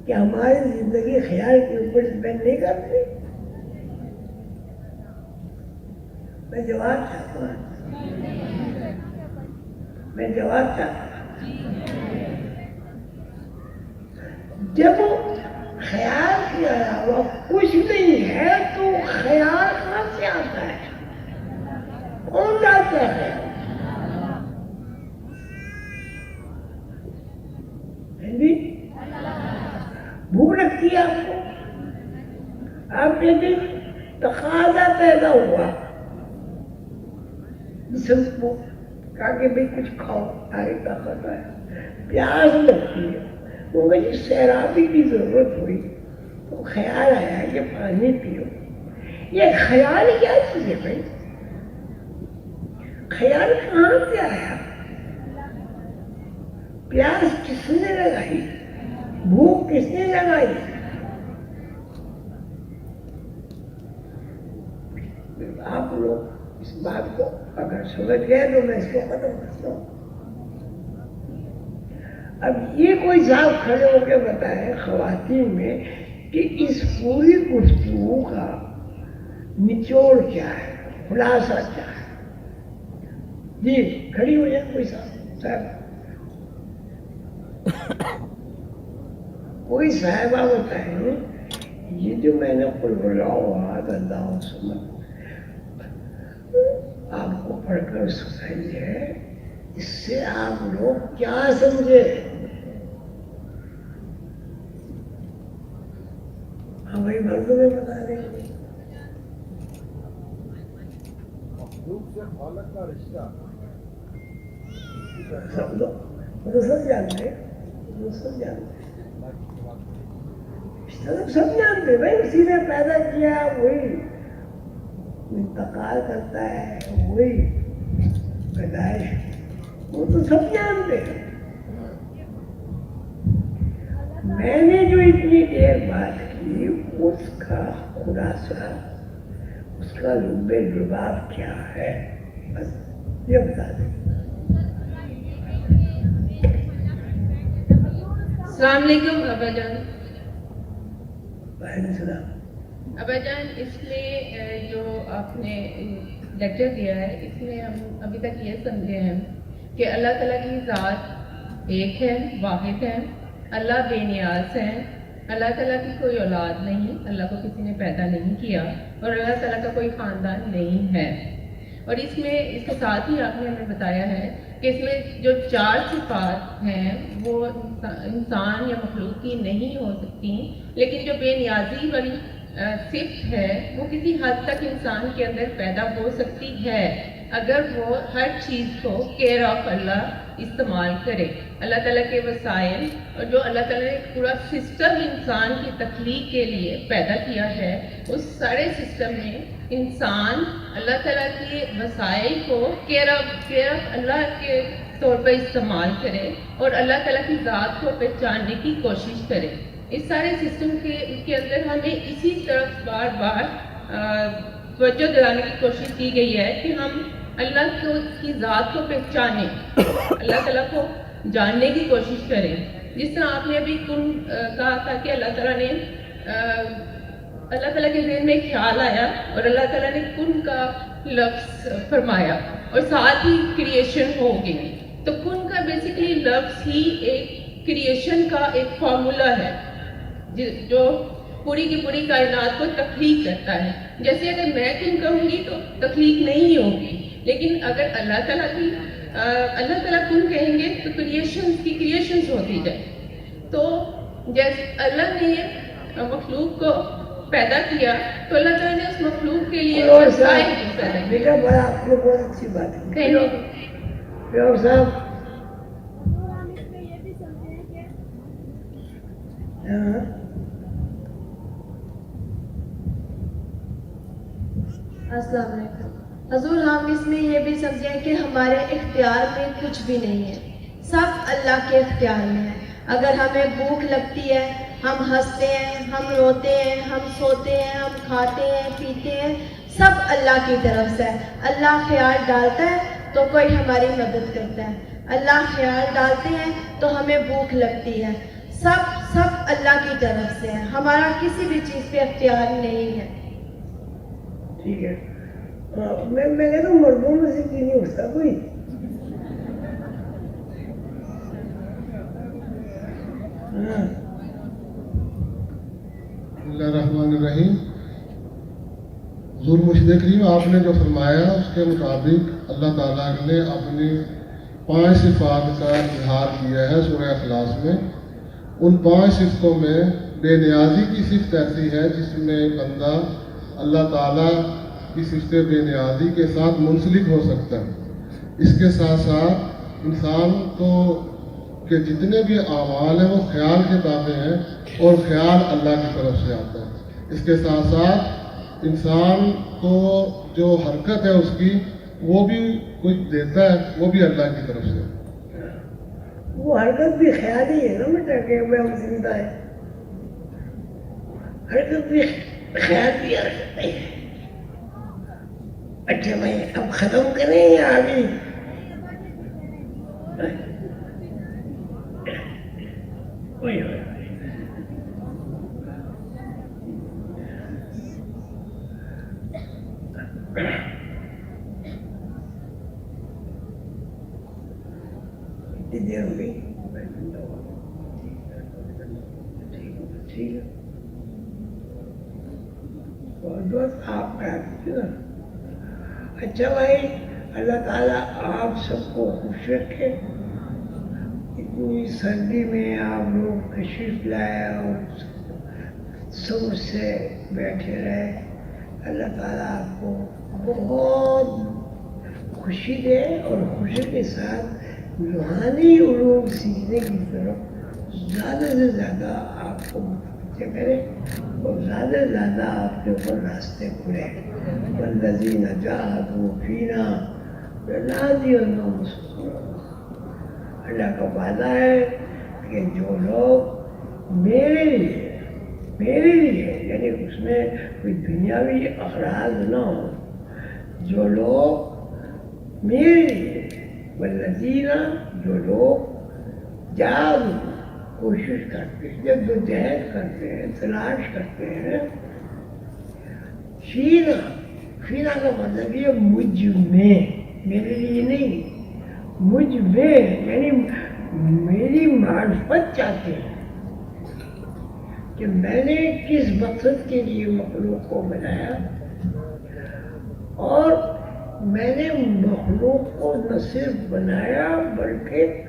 کہ ہماری زندگی خیال کے اوپر ڈپینڈ نہیں کرتی؟ میں جواب چاہتا ہوں۔ جب خیال کے علاوہ کچھ نہیں ہے تو خیال کہاں سے آتا ہے؟ کون لاتا ہے؟ بھوک لگتی ہے آپ کو، آپ کے دل تقاضا پیدا ہوا جسم کو کہا کہ بھائی کچھ کھاؤ، آگے طاقت ہے، پیاس لگتی ہے، وہ مجھے سیرابی کی ضرورت ہوئی تو خیال آیا کہ پانی پیو۔ یہ خیال کیا چیز ہے بھائی؟ خیال کہاں سے آیا؟ پیاس کس نے لگائی؟ بھوک کس نے لگائی؟ آپ لوگ اس بات کو اگر سمجھ گئے تو میں اس کو ختم کرتا ہوں۔ اب یہ کوئی صاحب کھڑے ہو کے بتائے خواتین میں کہ اس پوری گفتگو کا نچوڑ کیا ہے، خلاصہ کیا ہے؟ جی کھڑی ہو جائے کوئی صاحب کوئی صاحبہ بتائیں یہ جو میں نے قل هو احد اللہ الصمد آپ کو پڑھ کر سنائی ہے، اس سے آپ لوگ کیا سمجھے؟ ہماری مردوں میں بتا رہے ہیں مخلوق سے خالق کا رشتہ سب لوگ وہ سب جانتے ہیں، وہ سب جانتے ہیں، سب جانتے ہیں بھائی، اسی نے پیدا کیا وہی انتقال کرتا ہے وہی پیدائش، وہ تو سب جانتے ہیں. میں نے جو اتنی دیر بات کی اس کا خلاصہ، اس کا لب لباب کیا ہے، بس یہ بتا دیں. السلام علیکم ابا جان. وعلیکم السلام. ابا جان، اس میں جو آپ نے لیکچر دیا ہے، اس میں ہم ابھی تک یہ سمجھے ہیں کہ اللہ تعالیٰ کی ذات ایک ہے، واحد ہے، اللہ بے نیاز ہے، اللہ تعالیٰ کی کوئی اولاد نہیں، اللہ کو کسی نے پیدا نہیں کیا، اور اللہ تعالیٰ کا کوئی خاندان نہیں ہے. اور اس میں اس کے ساتھ ہی آپ نے ہمیں بتایا ہے کہ اس میں جو 4 صفات ہیں وہ انسان یا مخلوق کی نہیں ہو سکتی، لیکن جو بے نیازی والی صفت ہے وہ کسی حد تک انسان کے اندر پیدا ہو سکتی ہے اگر وہ ہر چیز کو کیئر آف اللہ استعمال کرے. اللہ تعالیٰ کے وسائل اور جو اللہ تعالیٰ نے پورا سسٹم انسان کی تخلیق کے لیے پیدا کیا ہے، اس سارے سسٹم میں انسان اللہ تعالیٰ کے وسائل کو کیئر آف اللہ کے طور پر استعمال کرے اور اللہ تعالیٰ کی ذات کو پہچاننے کی کوشش کرے. اس سارے سسٹم کے اندر ہمیں اسی طرف بار بار توجہ دلانے کی کوشش کی گئی ہے کہ ہم اللہ کی ذات کو پہچانیں، اللہ تعالیٰ کو جاننے کی کوشش کریں. جس طرح آپ نے ابھی کن کہا تھا کہ اللہ تعالیٰ نے اللہ تعالیٰ کے ذہن میں خیال آیا اور اللہ تعالیٰ نے کن کا لفظ فرمایا اور ساتھ ہی کریشن ہو گئی. تو کن کا بیسیکلی لفظ ہی ایک کریشن کا ایک فارمولا ہے جو پوری کی پوری کائنات کو تخلیق کرتا ہے. جیسے اگر میں کن کہوں گی تو تخلیق نہیں ہوگی، لیکن اگر اللہ تعالیٰ کن کہیں گے تو کریشنز ہوتی جائے. تو جیسے اللہ نے مخلوق کو پیدا کیا تو اللہ تعالیٰ نے اس مخلوق کے لیے بیٹا بڑا آپ کو بہت اچھی بات ہے. صاحب السلام علیکم حضور. ہم اس میں یہ بھی سمجھیں کہ ہمارے اختیار میں کچھ بھی نہیں ہے، سب اللہ کے اختیار میں ہے. اگر ہمیں بھوک لگتی ہے، ہم ہنستے ہیں، ہم روتے ہیں، ہم سوتے ہیں، ہم کھاتے ہیں، پیتے ہیں، سب اللہ کی طرف سے ہے. اللہ خیال ڈالتا ہے تو کوئی ہماری مدد کرتا ہے، اللہ خیال ڈالتے ہیں تو ہمیں بھوک لگتی ہے. سب اللہ کی طرف سے ہے، ہمارا کسی بھی چیز پہ اختیار نہیں ہے. ٹھیک ہے. میں کہتا ہوں مردوں میں سے نہیں اٹھتا کوئی. اللہ الرحمن الرحیم. حضور مرشد کریم آپ نے جو فرمایا اس کے مطابق اللہ تعالیٰ نے اپنی 5 صفات کا اظہار کیا ہے سورہ اخلاص میں. ان 5 صفتوں میں بے نیازی کی صفت ایسی ہے جس میں بندہ اللہ تعالیٰ کی صفت بے نیازی کے ساتھ منسلک ہو سکتا ہے. اس کے ساتھ ساتھ انسان کو کہ جتنے بھی اعمال ہیں وہ خیال کے تابع ہیں اور خیال اللہ کی طرف سے آتا ہے. اس کے ساتھ ساتھ انسان کو جو حرکت ہے اس کی وہ بھی کچھ دیتا ہے، وہ بھی اللہ کی طرف سے. وہ حرکت بھی خیال ہی ہے نا بیٹا کہ میں زندہ ہے. حرکت بھی خیال بھی حرکت ہے. اچھا بھائی اب ختم کریں یا ابھی؟ دیر ہو گئی. ٹھیک ہے بہت آپ کا نا. اچھا بھائی اللہ تعالیٰ آپ سب کو خوش رکھے. اتنی سردی میں آپ لوگ تشریف لائے اور صبر سے بیٹھے رہے. اللہ تعالیٰ آپ کو بہت خوشی دے اور خوشی کے ساتھ روحانی علوم سیکھنے کی طرف زیادہ سے زیادہ آپ کو بچے کریں اور زیادہ سے زیادہ آپ کے اوپر راستے کھلے. والذین جاہدوا فینا لنہدینہم سبلنا. اللہ کا وعدہ ہے کہ جو لوگ میرے لیے یعنی اس میں کوئی دنیاوی اغراض نہ ہو، جو لوگ میرے لیے، والذین جو لوگ جاہدوا کوشش کرتے ہیں، جدوجہد کرتے ہیں، تلاش کرتے ہیں، فینا کا مطلب یہ مجھ میں، میرے لیے نہیں، مجھ میں یعنی میری معرفت چاہتے ہیں کہ میں نے کس مقصد کے لیے مخلوق کو بنایا، اور میں نے مخلوق کو نہ صرف بنایا بلکہ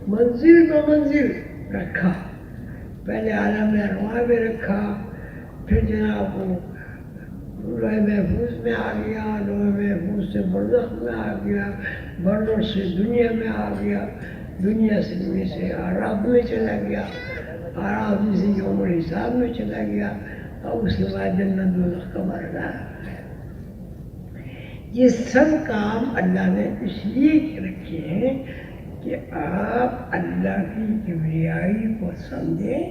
منزل بہ منزل رکھا. پہلے عالم ارواح میں رکھا، پھر جناب وہ لوح محفوظ میں آ گیا، لوح محفوظ سے برزخ میں آ گیا، برزخ سے دنیا میں آ گیا، دنیا سے اعراف میں چلا گیا، اعراف میں سے یوم الحساب میں چلا گیا، اور اس کے بعد جنت دوزخ کا مرحلہ ہے. یہ سب کام اللہ نے اس لیے رکھے ہیں کہ آپ اللہ کی کبریائی کو سمجھیں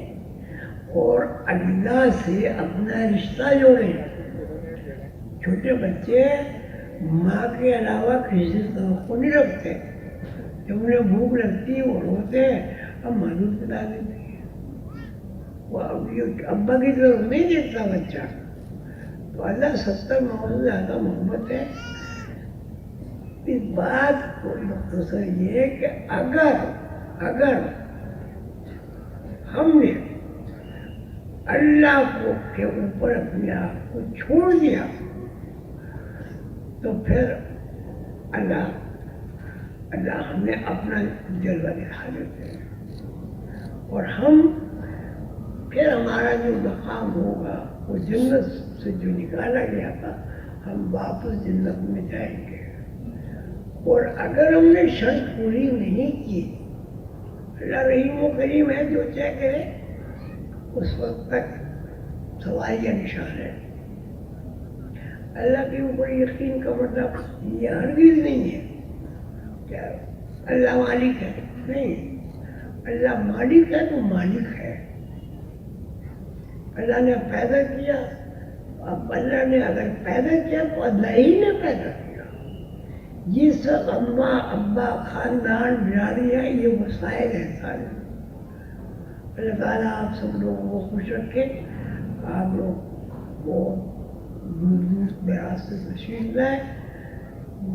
اور اللہ سے اپنا رشتہ جوڑیں. چھوٹے بچے ماں کے علاوہ کسی سے توقع نہیں رکھتے. جب انہیں بھوک لگتی ہے وہ روتے ہیں، اب ماں دودھ پلا دیتے ہیں. وہ ابا کی طرف نہیں دیکھتا بچہ. تو اللہ 70 ماؤں سے زیادہ محبت ہے. اس بات کو مختصر یہ ہے کہ اگر ہم نے اللہ کو کے اوپر اپنے آپ کو چھوڑ دیا تو پھر اللہ ہمیں اپنا جلوہ دکھا دیتے ہیں، اور پھر ہمارا جو مقام ہوگا وہ جنت سے جو نکالا گیا تھا، ہم واپس جنت میں جائیں گے. اور اگر ہم نے شرط پوری نہیں کی، اللہ رحیم و کریم ہے، جو چاہے کرے، اس وقت تک سوال یا نشان ہے. اللہ کے اوپر یقین کا مطلب یہ ہرگز نہیں ہے کہ اللہ مالک ہے. نہیں، اللہ مالک ہے تو مالک ہے. اللہ نے پیدا کیا، اب اللہ نے اگر پیدا کیا تو اللہ ہی نے پیدا کیا. یہ سب اماں ابا خاندان برادری ہے، یہ مسائل ہیں سارے. اللہ تعالیٰ آپ سب لوگوں کو خوش رکھے. آپ لوگ کو براست سے تشریف لائے.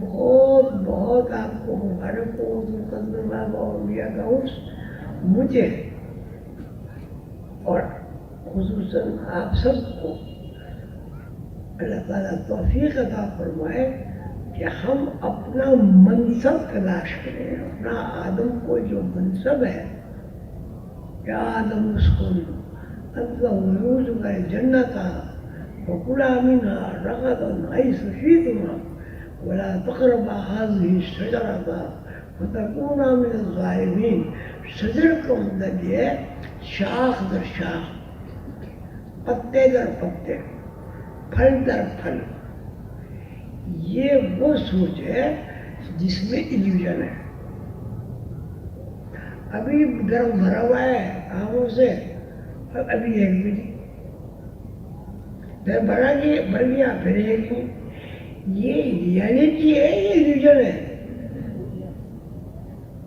بہت بہت آپ کو مبارک ہو مقدمہ اولیاء کا عرس. مجھے اور خصوصاً آپ سب کو اللہ تعالیٰ توفیق عطا فرمائے کہ ہم اپنا منصب تلاش کریں. اپنا آدم کو جو منصب ہے، یا آدم اسکن انت ونزلک الجنۃ وکلا منہا رغدا حیث شئتما ولا تقربا هذه الشجرۃ فتکونا من الظالمین. شجر کا مطلب یہ ہے شاخ در شاخ، پتے در پتے، پھل در پھل. یہ وہ سوچ ہے جس میں ایلیوژن ہے. ابھی درم بھرا ہوا ہے آموں سے، ابھی ایک بھی نہیں. در بھر گیا پھر ایک نہیں. یہ ریالٹی ہے، یہ ایلیوژن ہے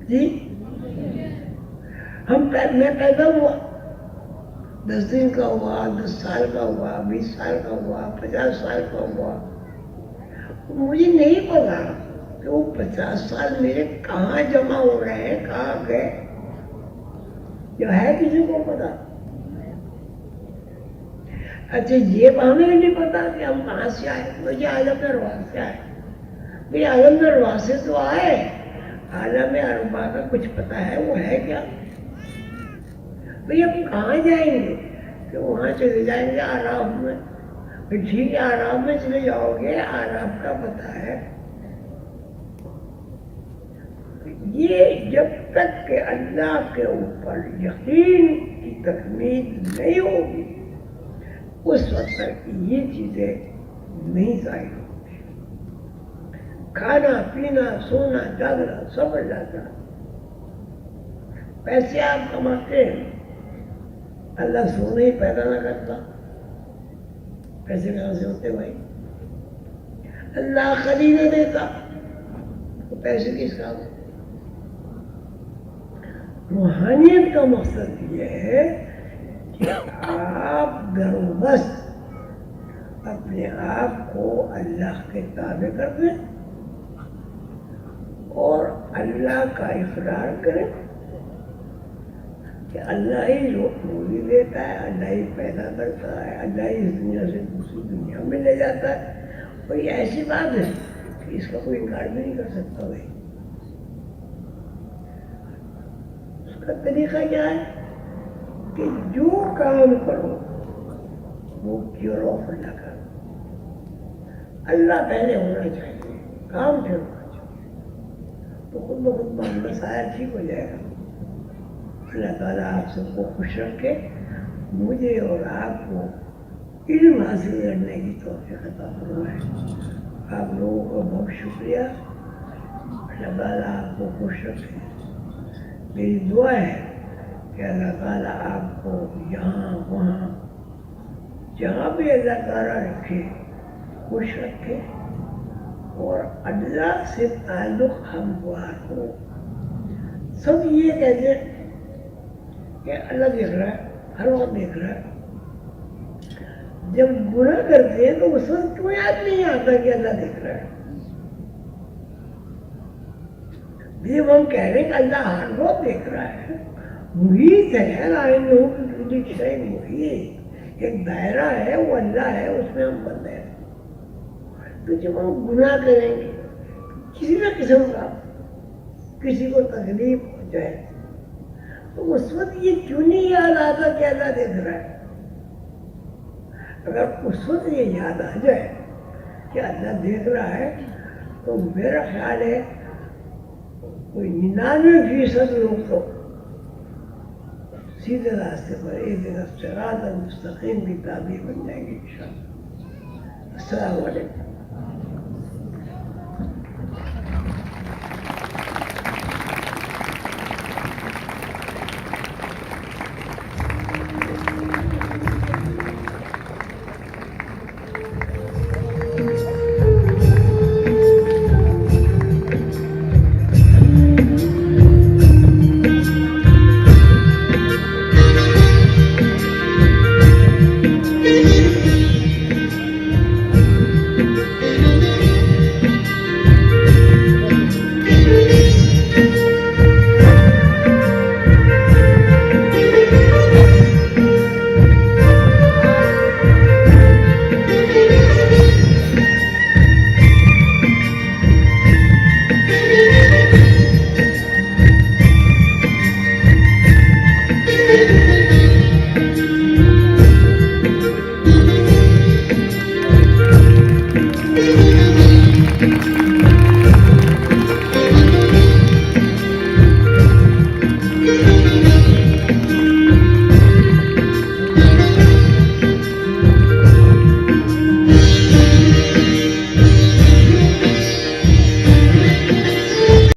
جی. میں پیدا ہوا، 10 دن کا ہوا، 10 سال کا ہوا، 20 سال کا ہوا، 50 سال کا ہوا. مجھے نہیں پتا کہ وہ 50 سال میرے کہاں جمع ہو رہے ہیں، کہاں گئے. جو ہے کسی کو پتا. اچھا یہ ہمیں نہیں پتا کہ ہم کہاں سے آئے. مجھے عالم ارواح سے آئے. بھئی عالم ارواح سے تو آئے، عالم ارواح کا کچھ پتا ہے وہ ہے کیا؟ بھئی ہم کہاں جائیں گے؟ کہ وہاں چلے جائیں گے آرام میں. ٹھیک ہے آرام میں چلے جاؤ گے، آرام کا پتہ ہے. یہ جب تک کہ اللہ کے اوپر یقین کی تکمیل نہیں ہوگی اس وقت تک یہ چیزیں نہیں ظاہر ہوتی. کھانا پینا سونا جاگنا سب اللہ کا. پیسے آپ کماتے ہیں, اللہ سونا ہی پیدا نہ کرتا, پیسے کہاں سے ہوتے بھائی؟ اللہ خرید نہ دیتا تو پیسے کس کام؟ روحانیت کا مقصد یہ ہے کہ آپ گروبست اپنے آپ کو اللہ کے تابع کر دیں اور اللہ کا اقرار کریں کہ اللہ ہی روزی دیتا ہے, اللہ ہی پیدا کرتا ہے, اللہ ہی اس دنیا سے دوسری دنیا میں لے جاتا ہے. اور یہ ایسی بات ہے کہ اس کا کوئی انکار بھی نہیں کر سکتا بھائی. اس کا طریقہ کیا ہے کہ جو کام کرو وہ کیور آف اللہ کرو. اللہ پہلے ہونا چاہیے, کام پھر ہونا چاہیے, تو خود بخود معاملہ سارا ٹھیک ہو جائے گا. اللہ تعالیٰ آپ سب کو خوش رکھے, مجھے اور آپ کو علم حاصل کرنے کی توفیق عطا فرمائے. آپ لوگوں کا بہت شکریہ. اللہ تعالیٰ آپ کو خوش رکھے. میری دعا ہے کہ اللہ تعالیٰ آپ کو یہاں وہاں جہاں بھی اللہ تعالیٰ رکھے خوش رکھے اور اللہ سے تعلق ہموار ہو. سب یہ کہتے ہیں کہ اللہ دیکھ رہا ہے, ہر وقت دیکھ رہا ہے. جب گناہ کرتے ہیں تو اس وقت کیوں یاد نہیں آتا کہ اللہ دیکھ رہا ہے؟ جب ہم کہہ رہے ہیں کہ اللہ ہر وقت دیکھ رہا ہے, محیط ہے, ایک دائرہ ہے, وہ اللہ ہے, اس میں ہم بندے ہیں. تو جب ہم گناہ کریں گے کسی نہ قسم کا, کسی کو تکلیف ہو جائے, تو اس وقت یہ کیوں نہیں یاد آتا کہ اللہ دیکھ رہا ہے؟ اگر اس وقت یہ یاد آ جائے کہ اللہ دیکھ رہا ہے تو میرا خیال ہے کوئی 99% لوگ تو سیدھے راستے پر ایک جگہ صراط المستقیم کی تعبیر بن جائیں گے انشاءاللہ. السلام علیکم.